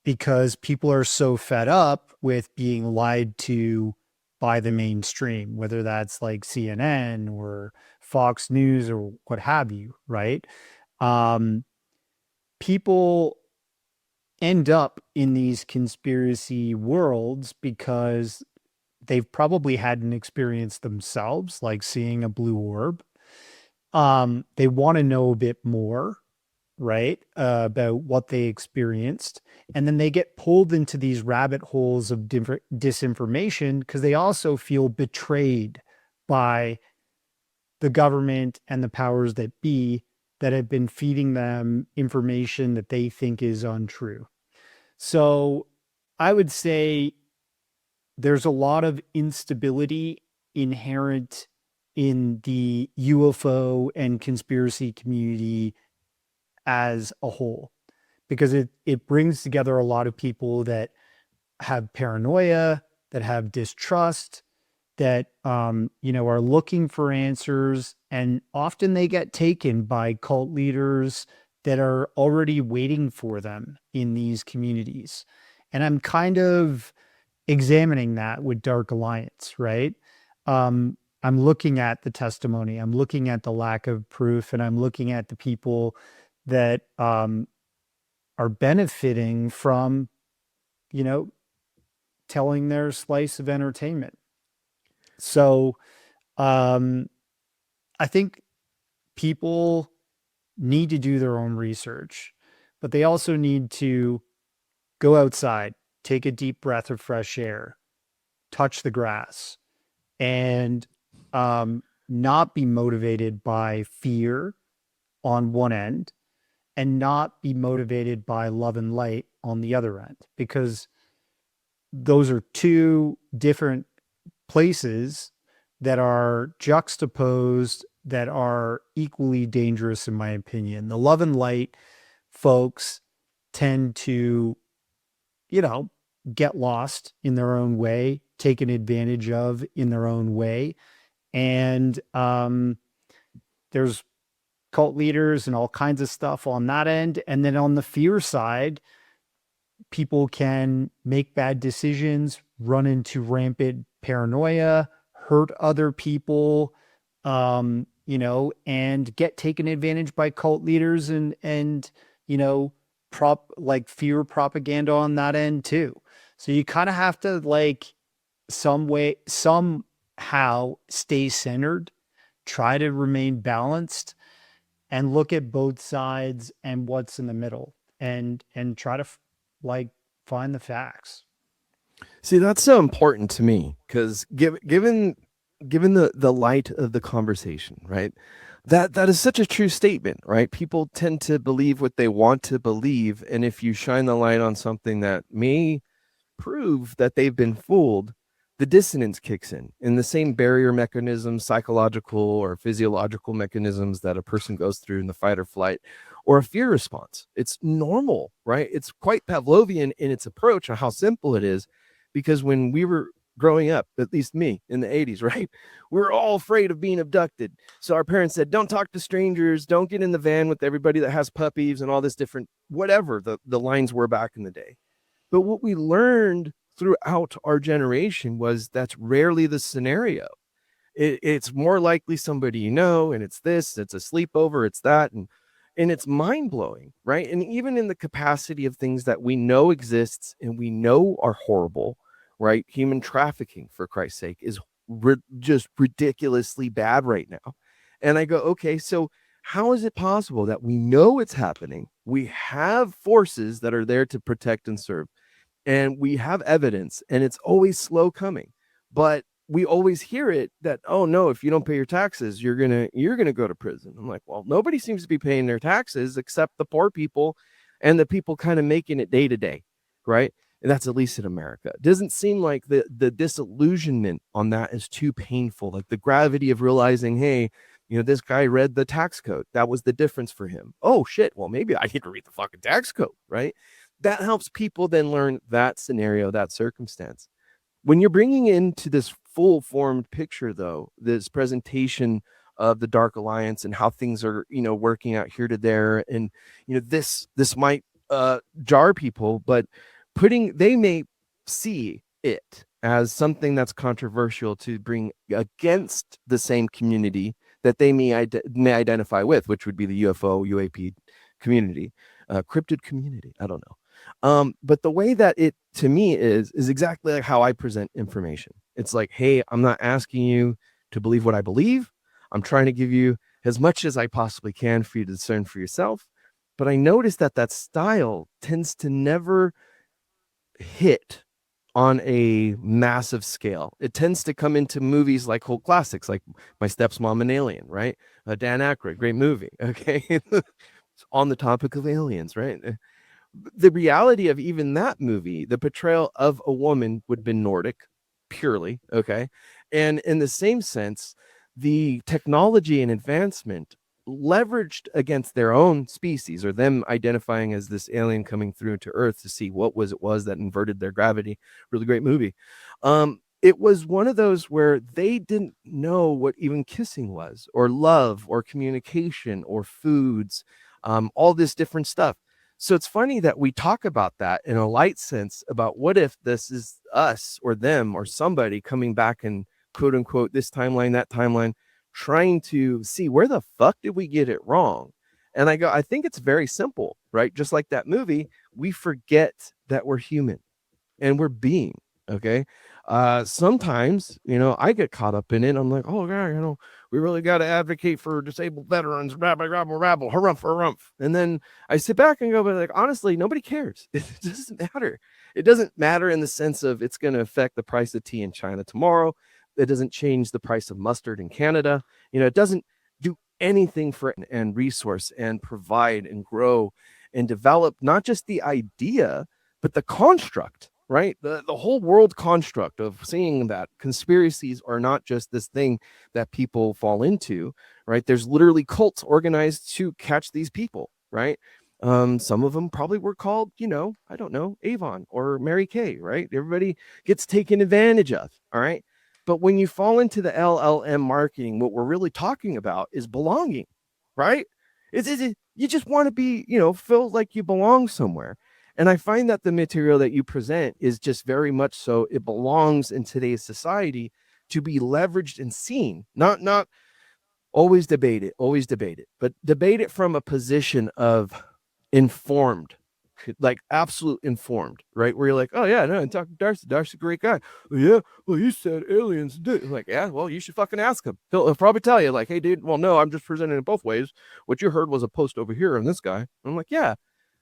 because people are so fed up with being lied to by the mainstream, whether that's like CNN or Fox News or what have you, right? People end up in these conspiracy worlds because they've probably had an experience themselves, like seeing a blue orb. They want to know a bit more, right, about what they experienced. And then they get pulled into these rabbit holes of disinformation because they also feel betrayed by the government and the powers that be that have been feeding them information that they think is untrue. So I would say there's a lot of instability inherent in the UFO and conspiracy community as a whole, because it brings together a lot of people that have paranoia, that have distrust, that are looking for answers, and often they get taken by cult leaders that are already waiting for them in these communities. And I'm kind of examining that with Dark Alliance, right? I'm looking at the testimony, I'm looking at the lack of proof, and I'm looking at the people that are benefiting from, telling their slice of entertainment. So I think people need to do their own research, but they also need to go outside, take a deep breath of fresh air, touch the grass, and not be motivated by fear on one end and not be motivated by love and light on the other end, because those are two different places that are juxtaposed that are equally dangerous, in my opinion. The love and light folks tend to, get lost in their own way, taken advantage of in their own way. And there's cult leaders and all kinds of stuff on that end. And then on the fear side, people can make bad decisions, run into rampant paranoia, hurt other people, and get taken advantage by cult leaders and fear propaganda on that end too. So you kind of have to like somehow stay centered, try to remain balanced, and look at both sides and what's in the middle, and try to like find the facts. See, that's so important to me because given the light of the conversation, right? That is such a true statement, right? People tend to believe what they want to believe, and if you shine the light on something that may prove that they've been fooled, the dissonance kicks in. And the same barrier mechanisms, psychological or physiological mechanisms that a person goes through in the fight or flight or a fear response. It's normal, right? It's quite Pavlovian in its approach on how simple it is, because when we were growing up, at least me in the 80s, right? We were all afraid of being abducted. So our parents said, don't talk to strangers, don't get in the van with everybody that has puppies and all this different, whatever the lines were back in the day. But what we learned throughout our generation was that's rarely the scenario. It's more likely somebody you know, and it's this, it's a sleepover, it's that, and it's mind blowing, right? And even in the capacity of things that we know exists and we know are horrible, right? Human trafficking, for Christ's sake, is just ridiculously bad right now. And I go, okay, so how is it possible that we know it's happening? We have forces that are there to protect and serve, and we have evidence, and it's always slow coming, but we always hear it that, oh no, if you don't pay your taxes, you're gonna go to prison. I'm like, well, nobody seems to be paying their taxes except the poor people and the people kind of making it day to day, right? And that's at least in America. It doesn't seem like the disillusionment on that is too painful, like the gravity of realizing, hey, this guy read the tax code, that was the difference for him. Oh shit, well, maybe I need to read the fucking tax code, right? That helps people then learn that scenario, that circumstance. When you're bringing into this full formed picture, though, this presentation of the Dark Alliance and how things are, working out here to there, and this might jar people, but they may see it as something that's controversial to bring against the same community that they may identify with, which would be the UFO UAP community, cryptid community. I don't know. But the way that it to me is exactly like how I present information. It's like, hey, I'm not asking you to believe what I believe. I'm trying to give you as much as I possibly can for you to discern for yourself. But I notice that style tends to never hit on a massive scale. It tends to come into movies like cult classics, like My Stepmom and Alien, right? Dan Aykroyd, great movie. Okay. It's on the topic of aliens, right? The reality of even that movie, the portrayal of a woman would have been Nordic purely. Okay. And in the same sense, the technology and advancement leveraged against their own species, or them identifying as this alien coming through to Earth to see what it was that inverted their gravity. Really great movie. It was one of those where they didn't know what even kissing was, or love, or communication, or foods, all this different stuff. So it's funny that we talk about that in a light sense about what if this is us or them or somebody coming back and quote unquote this timeline, that timeline, trying to see where the fuck did we get it wrong. And I think it's very simple, right? Just like that movie, we forget that we're human and we're being. Okay. Sometimes, I get caught up in it. I'm like, oh God, we really got to advocate for disabled veterans, rabble, harumph, harumph. And then I sit back and go, but like, honestly, nobody cares. It doesn't matter. It doesn't matter in the sense of it's going to affect the price of tea in China tomorrow. It doesn't change the price of mustard in Canada. It doesn't do anything for it and resource and provide and grow and develop not just the idea, but the construct, right? The whole world construct of seeing that conspiracies are not just this thing that people fall into, right? There's literally cults organized to catch these people, right? Some of them probably were called, I don't know, Avon or Mary Kay, right? Everybody gets taken advantage of, all right? But when you fall into the LLM marketing, what we're really talking about is belonging, right? You just want to be, feel like you belong somewhere. And I find that the material that you present is just very much so it belongs in today's society to be leveraged and seen, not always debate it, but debate it from a position of informed like absolute informed, right? Where you're like, oh yeah, no, and talk to Darcy. Darcy's a great guy. Oh, yeah, well, he said aliens did. Like, yeah, well, you should fucking ask him. He'll probably tell you, like, hey, dude, well, no, I'm just presenting it both ways. What you heard was a post over here on this guy. And I'm like, yeah.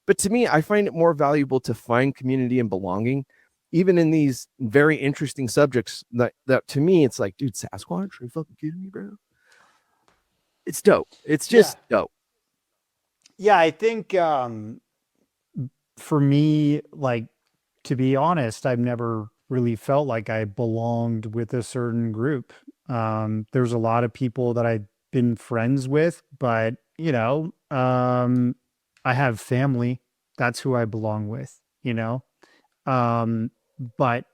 But to me, I find it more valuable to find community and belonging, even in these very interesting subjects. That to me, it's like, dude, Sasquatch, are you fucking kidding me, bro? It's dope. It's just dope. Yeah, I think for me, like, to be honest, I've never really felt like I belonged with a certain group. There's a lot of people that I've been friends with, but I have family. That's who I belong with, but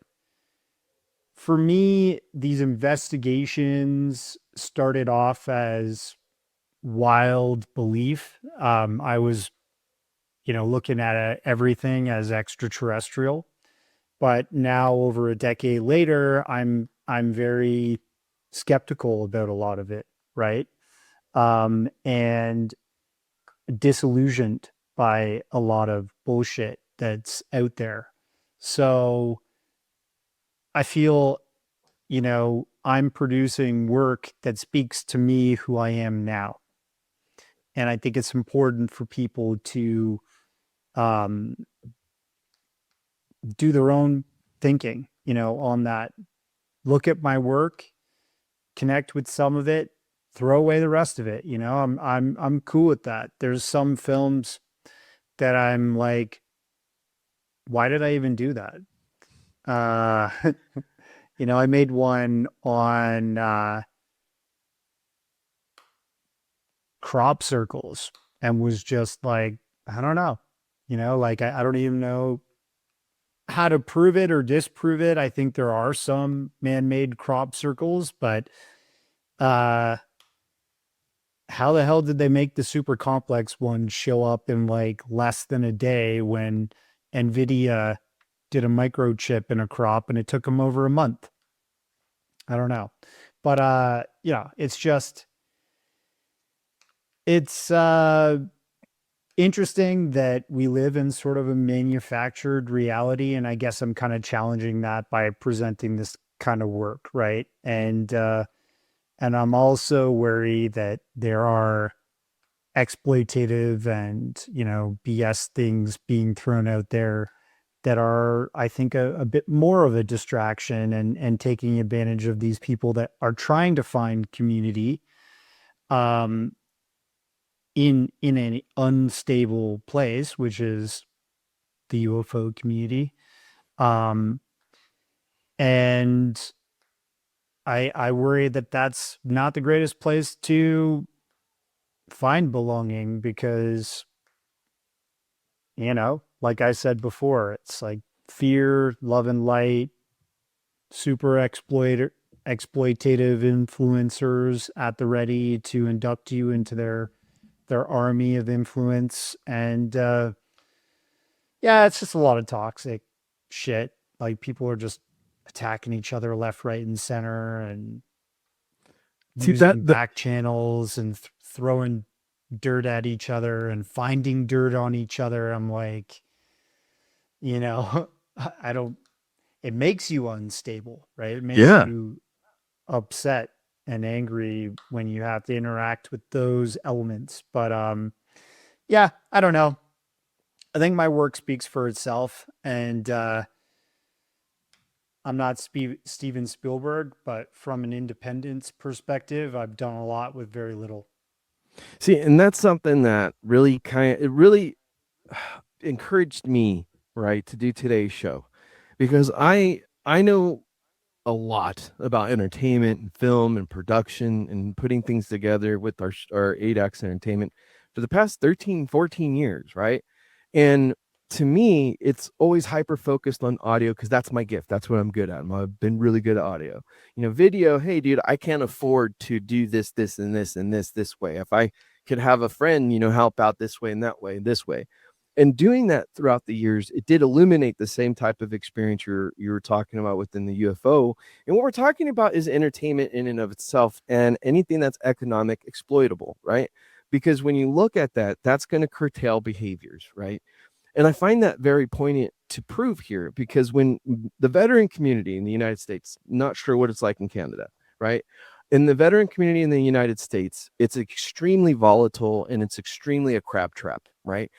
for me, these investigations started off as wild belief. I was, looking at everything as extraterrestrial, but now over a decade later, I'm very skeptical about a lot of it, right? And disillusioned by a lot of bullshit that's out there. So I feel, I'm producing work that speaks to me, who I am now. And I think it's important for people to do their own thinking, on that. Look at my work, connect with some of it, throw away the rest of it. I'm cool with that. There's some films that I'm like, why did I even do that? I made one on crop circles and was just like, I don't know, like I don't even know how to prove it or disprove it. I think there are some man-made crop circles, but how the hell did they make the super complex one show up in like less than a day when NVIDIA did a microchip in a crop and it took them over a month? I don't know. But it's interesting that we live in sort of a manufactured reality, and I guess I'm kind of challenging that by presenting this kind of work, right? And I'm also worried that there are exploitative and BS things being thrown out there that are, I think, a bit more of a distraction and taking advantage of these people that are trying to find community in an unstable place, which is the UFO community. And I worry that that's not the greatest place to find belonging because, like I said before, it's like fear, love and light, super exploitative influencers at the ready to induct you into their army of influence. And it's just a lot of toxic shit. Like people are just attacking each other left, right, and center, and using back channels and throwing dirt at each other and finding dirt on each other. I'm like, I don't, it makes you unstable, right? It makes you upset and angry when you have to interact with those elements. But I don't know. I think my work speaks for itself, and I'm not Steven Spielberg, but from an independence perspective, I've done a lot with very little. See, and that's something that really encouraged me, right, to do today's show, because I know a lot about entertainment and film and production and putting things together with our 8X Entertainment for the past 13, 14 years, right? And to me, it's always hyper focused on audio because that's my gift. That's what I'm good at. I've been really good at audio. Video, hey, dude, I can't afford to do this, and this way. If I could have a friend, help out this way and that way, this way. And doing that throughout the years, it did illuminate the same type of experience you were talking about within the UFO. And what we're talking about is entertainment in and of itself and anything that's economic exploitable, right? Because when you look at that, that's going to curtail behaviors, right? And I find that very poignant to prove here, because when the veteran community in the United States, not sure what it's like in Canada, right? In the veteran community in the United States, it's extremely volatile and it's extremely a crab trap, right?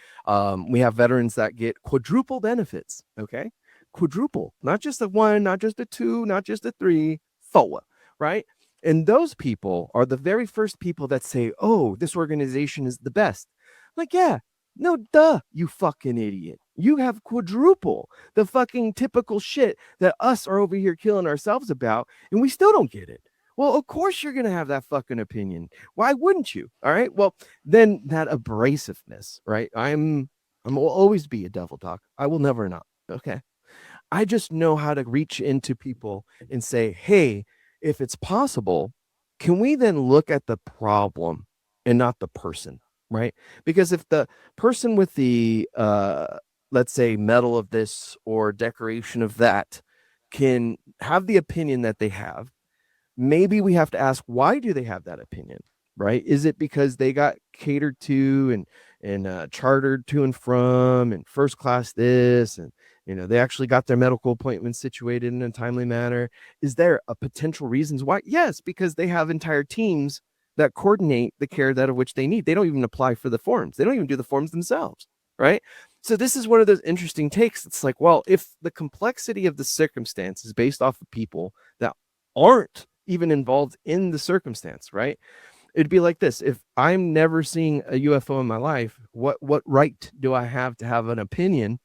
We have veterans that get quadruple benefits, okay? Quadruple, not just a one, not just a two, not just a three, four, right? And those people are the very first people that say, oh, this organization is the best. Like, yeah, no, duh, you fucking idiot. You have quadruple the fucking typical shit that us are over here killing ourselves about, and we still don't get it. Well, of course you're going to have that fucking opinion. Why wouldn't you? All right. Well, then that abrasiveness, right? I will always be a devil dog. I will never not. Okay. I just know how to reach into people and say, hey, if it's possible, can we then look at the problem and not the person, right? Because if the person with the, let's say, medal of this or decoration of that can have the opinion that they have, maybe we have to ask, why do they have that opinion, right? Is it because they got catered to and chartered to and from and first class this, and they actually got their medical appointments situated in a timely manner? Is there a potential reasons why? Yes, because they have entire teams that coordinate the care that of which they need. They don't even apply for the forms. They don't even do the forms themselves, right? So this is one of those interesting takes. It's like, well, if the complexity of the circumstance is based off of people that aren't even involved in the circumstance, right? It'd be like this: if I'm never seeing a UFO in my life, what right do I have to have an opinion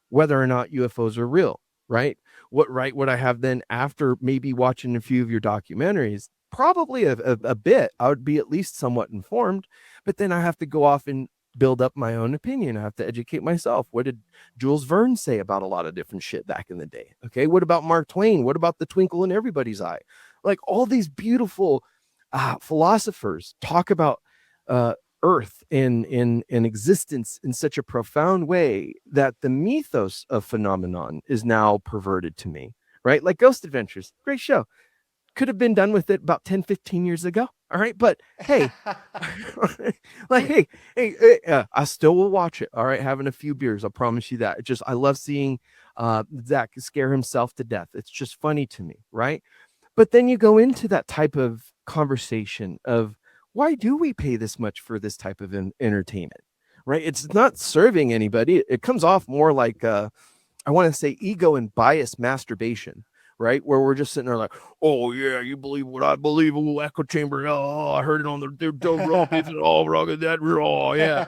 whether or not UFOs are real, right? What right would I have then after maybe watching a few of your documentaries? Probably a bit. I would be at least somewhat informed, but then I have to go off and build up my own opinion. I have to educate myself. What did Jules Verne say about a lot of different shit back in the day? Okay. What about Mark Twain? What about the twinkle in everybody's eye? Like all these beautiful philosophers talk about Earth in existence in such a profound way that the mythos of phenomenon is now perverted to me, right? Like Ghost Adventures, great show. Could have been done with it about 10, 15 years ago. All right. But hey, like, hey, I still will watch it. All right. Having a few beers. I promise you that. It's just, I love seeing Zach scare himself to death. It's just funny to me. Right. But then you go into that type of conversation of, why do we pay this much for this type of entertainment? Right. It's not serving anybody. It comes off more like, I want to say, ego and bias masturbation, right? Where we're just sitting there like, oh yeah, you believe what I believe, oh, echo chamber, oh, I heard it on the raw, it's all wrong with that, oh yeah.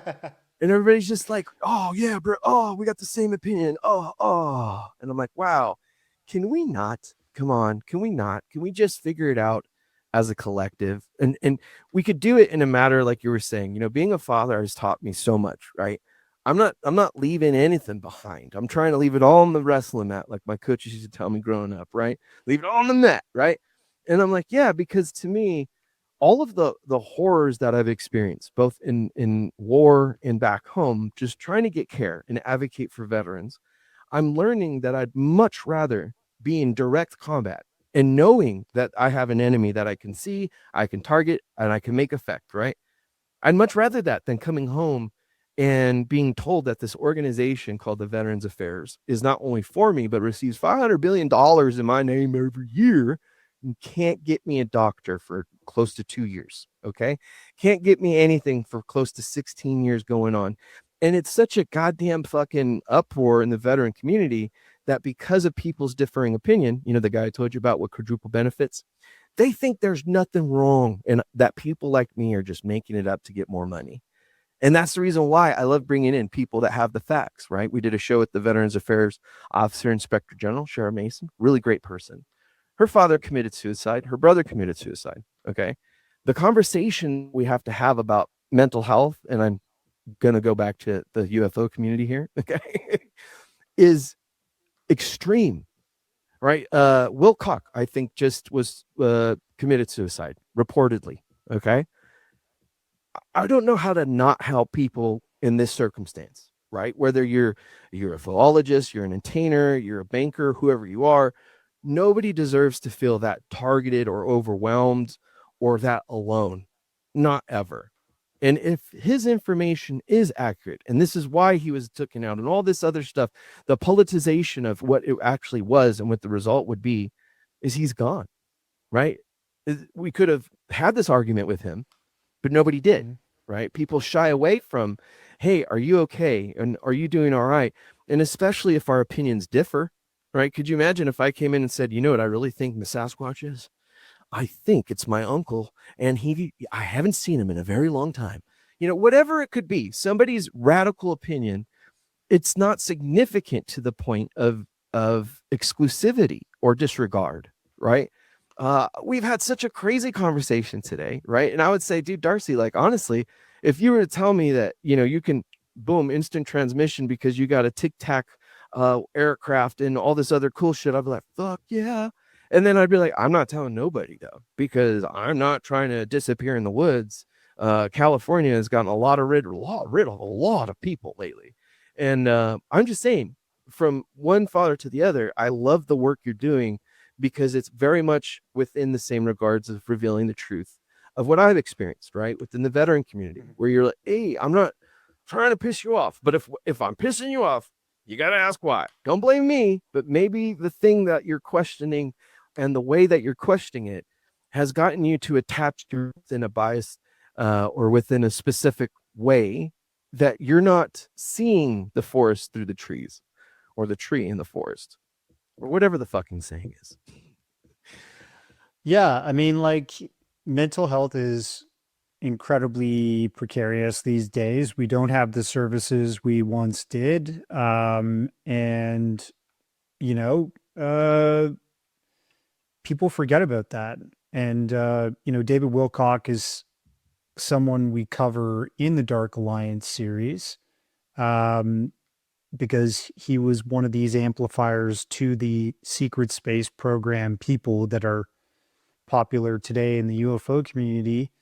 And everybody's just like, oh yeah, bro, oh, we got the same opinion, oh. And I'm like, wow, can we not? Come on, can we not? Can we just figure it out as a collective? And we could do it in a matter, like you were saying, being a father has taught me so much, right? I'm not leaving anything behind. I'm trying to leave it all on the wrestling mat, like my coaches used to tell me growing up, right? Leave it all on the mat, right? And I'm like, yeah, because to me, all of the horrors that I've experienced, both in war and back home, just trying to get care and advocate for veterans, I'm learning that I'd much rather be in direct combat and knowing that I have an enemy that I can see, I can target, and I can make effect, right? I'd much rather that than coming home and being told that this organization called the Veterans Affairs is not only for me, but receives $500 billion in my name every year and can't get me a doctor for close to 2 years. Okay. Can't get me anything for close to 16 years going on. And it's such a goddamn fucking uproar in the veteran community that because of people's differing opinion, the guy I told you about with quadruple benefits, they think there's nothing wrong and that people like me are just making it up to get more money. And that's the reason why I love bringing in people that have the facts, right? We did a show with the Veterans Affairs Officer Inspector General, Sharon Mason, really great person. Her father committed suicide. Her brother committed suicide. Okay. The conversation we have to have about mental health, and I'm going to go back to the UFO community here, okay, is extreme, right? Will Koch, I think, just was committed suicide, reportedly. Okay. I don't know how to not help people in this circumstance, right? Whether you're a UFOologist, you're an entertainer, you're a banker, whoever you are, nobody deserves to feel that targeted or overwhelmed or that alone. Not ever. And if his information is accurate, and this is why he was taken out and all this other stuff, the politicization of what it actually was and what the result would be is he's gone, right? We could have had this argument with him, but nobody did, right? People shy away from, hey, are you okay? And are you doing all right? And especially if our opinions differ, right? Could you imagine if I came in and said, you know what I really think the Sasquatch is? I think it's my uncle, and I haven't seen him in a very long time. You know, whatever it could be, somebody's radical opinion, it's not significant to the point of exclusivity or disregard, right? We've had such a crazy conversation today, right? And I would say, dude, Darcy, like honestly, if you were to tell me that, you know, you can boom instant transmission because you got a tic tac aircraft and all this other cool shit, I'd be like, fuck yeah. And then I'd be like, I'm not telling nobody though, because I'm not trying to disappear in the woods. California has gotten a lot of rid of a lot of people lately. And I'm just saying, from one father to the other, I love the work you're doing because it's very much within the same regards of revealing the truth of what I've experienced, right? Within the veteran community, where you're like, hey, I'm not trying to piss you off, but if I'm pissing you off, you got to ask why. Don't blame me, but maybe the thing that you're questioning and the way that you're questioning it has gotten you to attach to within a bias or within a specific way that you're not seeing the forest through the trees or the tree in the forest or whatever the fucking saying is. Yeah, I mean, like, mental health is incredibly precarious these days. We don't have the services we once did. And, you know, people forget about that. And, you know, David Wilcock is someone we cover in the Dark Alliance series, because he was one of these amplifiers to the secret space program people that are popular today in the UFO community.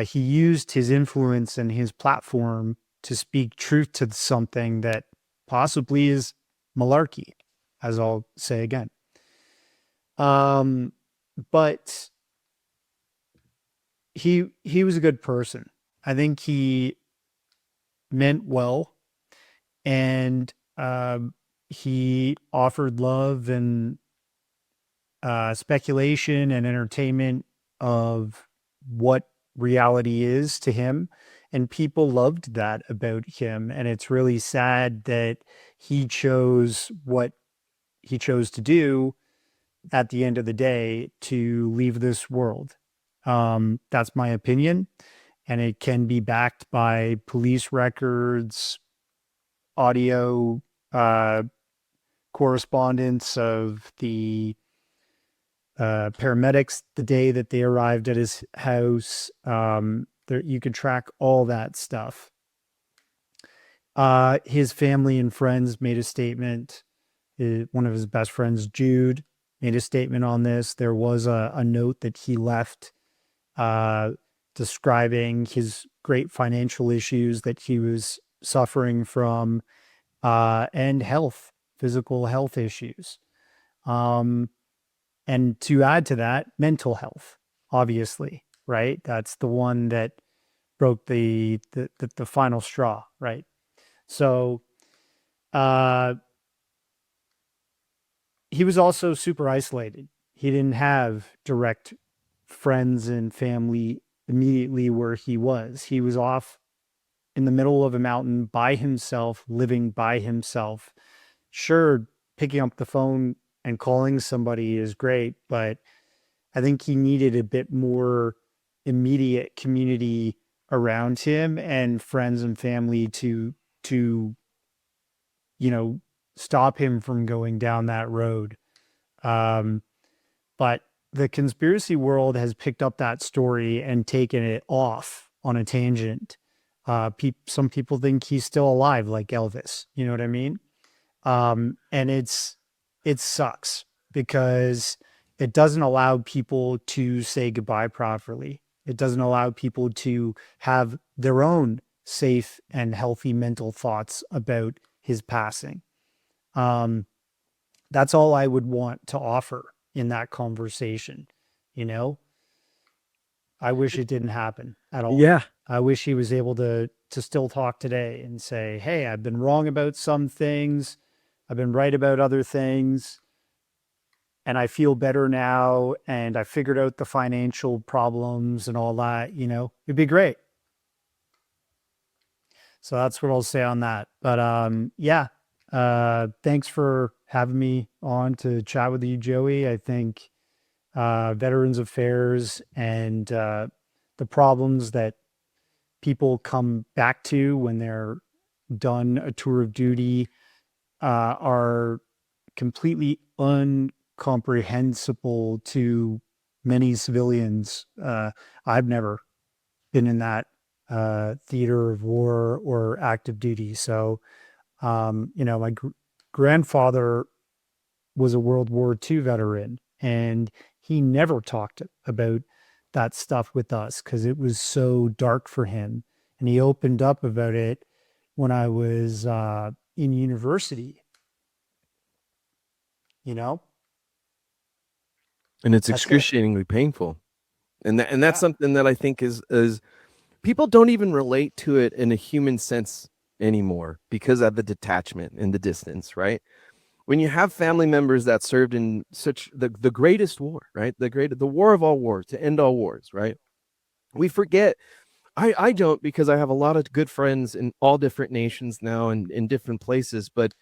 He used his influence and his platform to speak truth to something that possibly is malarkey, as I'll say again. But he was a good person. I think he meant well, and he offered love and speculation and entertainment of what reality is to him. And people loved that about him. And it's really sad that he chose what he chose to do at the end of the day to leave this world. That's my opinion. And it can be backed by police records, audio, correspondence of the paramedics the day that they arrived at his house. There, you could track all that stuff. His family and friends made a statement. One of his best friends, Jude, made a statement on this. There was a note that he left describing his great financial issues that he was suffering from, and physical health issues. And to add to that, mental health, obviously, right? That's the one that broke the final straw, right? So he was also super isolated. He didn't have direct friends and family immediately where he was. He was off in the middle of a mountain by himself, living by himself. Sure, picking up the phone and calling somebody is great, but I think he needed a bit more immediate community around him and friends and family to you know, stop him from going down that road. But the conspiracy world has picked up that story and taken it off on a tangent. Some people think he's still alive, like Elvis. You know what I mean? And it sucks because it doesn't allow people to say goodbye properly. It doesn't allow people to have their own safe and healthy mental thoughts about his passing. That's all I would want to offer in that conversation, you know? I wish it didn't happen at all. Yeah. I wish he was able to still talk today and say, "Hey, I've been wrong about some things. I've been right about other things, and I feel better now, and I figured out the financial problems and all that." It'd be great. So that's what I'll say on that. But yeah, thanks for having me on to chat with you, Joey. I think Veterans Affairs and the problems that people come back to when they're done a tour of duty are completely incomprehensible to many civilians. I've never been in that theater of war or active duty. So, my grandfather was a World War II veteran, and he never talked about that stuff with us because it was so dark for him. And he opened up about it when I was in university. And it's That's it. excruciatingly painful. And that's Yeah. something that I think is people don't even relate to it in a human sense anymore because of the detachment and the distance, right? When you have family members that served in such the greatest war, right? The war of all wars, to end all wars, right? We forget. I don't, because I have a lot of good friends in all different nations now and in different places, but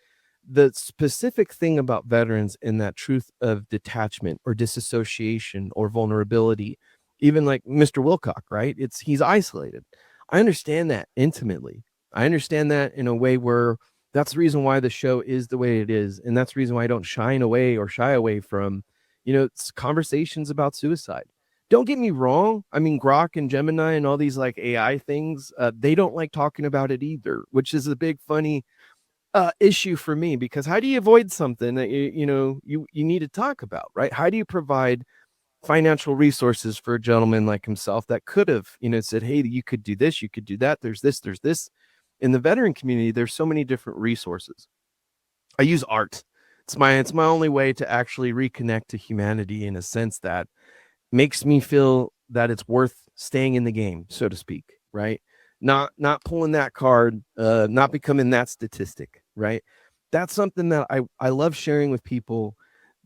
the specific thing about veterans in that truth of detachment or disassociation or vulnerability, even like Mr. Wilcock, right? He's isolated. I understand that intimately. I understand that in a way where that's the reason why the show is the way it is. And that's the reason why I don't shy away from, conversations about suicide. Don't get me wrong. I mean, Grok and Gemini and all these like AI things, they don't like talking about it either, which is a big funny issue for me, because how do you avoid something that you need to talk about, right? How do you provide financial resources for a gentleman like himself that could have said, hey, you could do this, you could do that, there's this. In the veteran community, there's so many different resources. I use art. It's my only way to actually reconnect to humanity in a sense that makes me feel that it's worth staying in the game, so to speak, right? Not pulling that card, not becoming that statistic, right? That's something that I love sharing with people,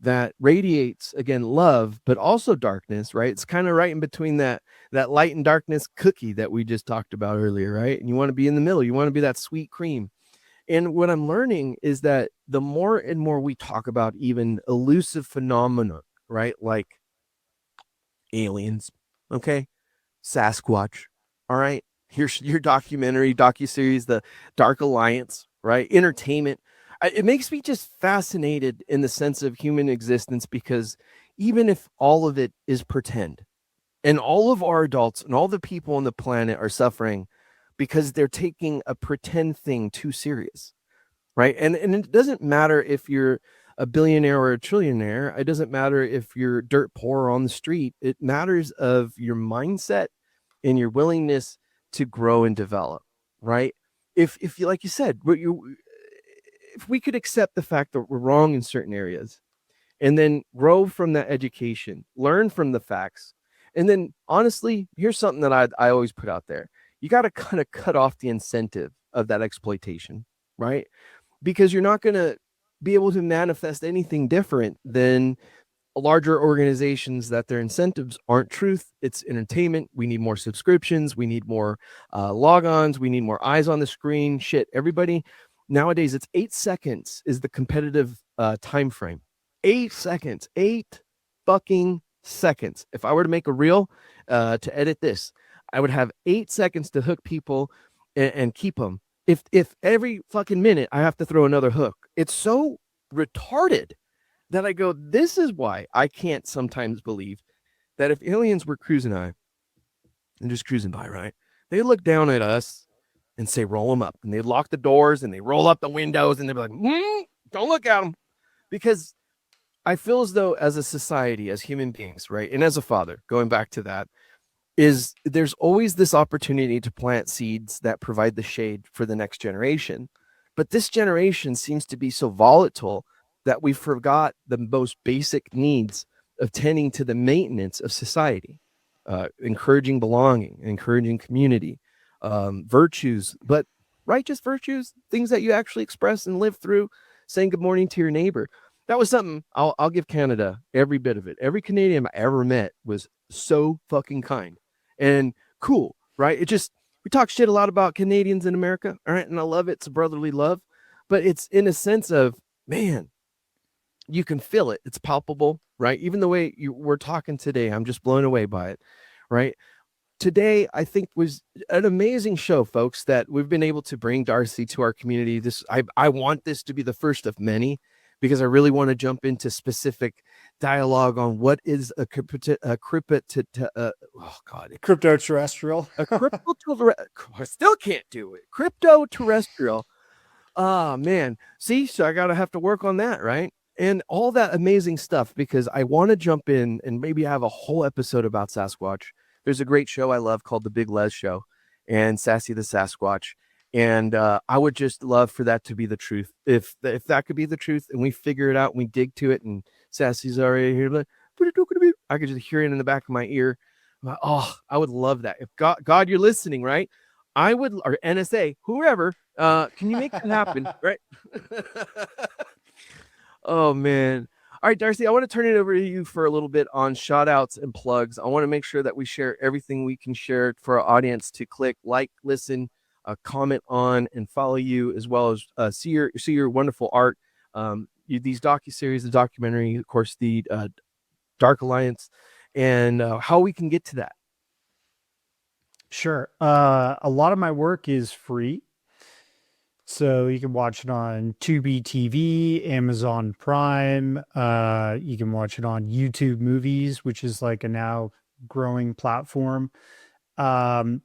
that radiates, again, love, but also darkness, right? It's kind of right in between that light and darkness cookie that we just talked about earlier, right? And you want to be in the middle, you want to be that sweet cream. And what I'm learning is that the more and more we talk about even elusive phenomena, right? Like aliens, okay? Sasquatch, all right? Here's your docuseries, The Dark Alliance, right? Entertainment. It makes me just fascinated in the sense of human existence, because even if all of it is pretend, and all of our adults and all the people on the planet are suffering because they're taking a pretend thing too serious, right? And it doesn't matter if you're a billionaire or a trillionaire. It doesn't matter if you're dirt poor on the street. It matters of your mindset and your willingness to grow and develop, right? If you, like you said, if we could accept the fact that we're wrong in certain areas, and then grow from that education, learn from the facts, and then honestly, here's something that I always put out there: you got to kind of cut off the incentive of that exploitation, right? Because you're not going to be able to manifest anything different than larger organizations that their incentives aren't truth, it's entertainment. We need more subscriptions, we need more logons, we need more eyes on the screen. Shit, everybody nowadays, it's 8 seconds is the competitive time frame. 8 seconds, 8 fucking seconds. If I were to make a reel to edit this, I would have 8 seconds to hook people and keep them. If every fucking minute I have to throw another hook, it's so retarded that I go, this is why I can't sometimes believe that if aliens were cruising by and just cruising by, right, they look down at us and say, roll them up. And they lock the doors and they roll up the windows and they're like, don't look at them. Because I feel as though, as a society, as human beings, right, and as a father, going back to that, is there's always this opportunity to plant seeds that provide the shade for the next generation. But this generation seems to be so volatile that we forgot the most basic needs of tending to the maintenance of society, encouraging belonging, encouraging community, virtues, but righteous virtues, things that you actually express and live through, saying good morning to your neighbor. That was something I'll give Canada every bit of it. Every Canadian I ever met was so fucking kind and cool, right? We talk shit a lot about Canadians in America, all right? And I love it. It's a brotherly love, but it's in a sense of, man, you can feel it. It's palpable, right? Even the way we're talking today, I'm just blown away by it, right? Today, I think, was an amazing show, folks, that we've been able to bring Darcy to our community. I want this to be the first of many, because I really want to jump into specific dialogue on what is a crypto terrestrial. I still can't do it. Crypto terrestrial. Ah, man. See, so I gotta have to work on that, right? And all that amazing stuff, because I want to jump in and maybe have a whole episode about Sasquatch. There's a great show I love called The Big Les Show and Sassy the Sasquatch. And I would just love for that to be the truth. If that could be the truth and we figure it out and we dig to it, and Sassy's already here, like, I could just hear it in the back of my ear. Oh, I would love that. If God, you're listening, right? I would, or NSA, whoever, can you make that happen, right? Oh, man. All right, Darcy, I want to turn it over to you for a little bit on shout outs and plugs. I want to make sure that we share everything we can share for our audience to click, like, listen, comment on, and follow you, as well as see your wonderful art. These docuseries, the documentary, of course, the Dark Alliance, and how we can get to that. Sure. A lot of my work is free. So you can watch it on Tubi TV, Amazon Prime. You can watch it on YouTube Movies, which is like a now growing platform. A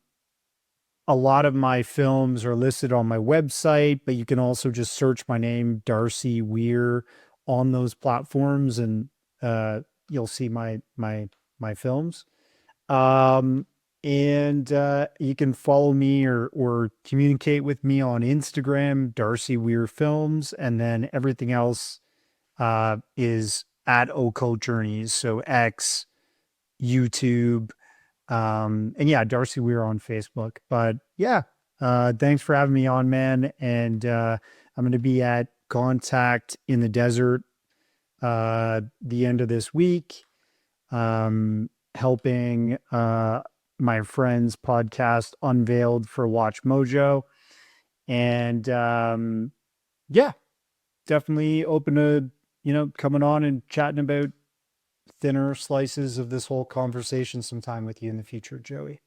lot of my films are listed on my website, but you can also just search my name, Darcy Weir, on those platforms, and you'll see my films. And you can follow me or communicate with me on Instagram, Darcy Weir Films, and then everything else is at Occult Journeys. So X, YouTube, and yeah, Darcy Weir on Facebook. But yeah, thanks for having me on, man. And I'm going to be at Contact in the Desert the end of this week, helping my friend's podcast Unveiled for Watch Mojo. And yeah, definitely open to, coming on and chatting about thinner slices of this whole conversation sometime with you in the future, Joey.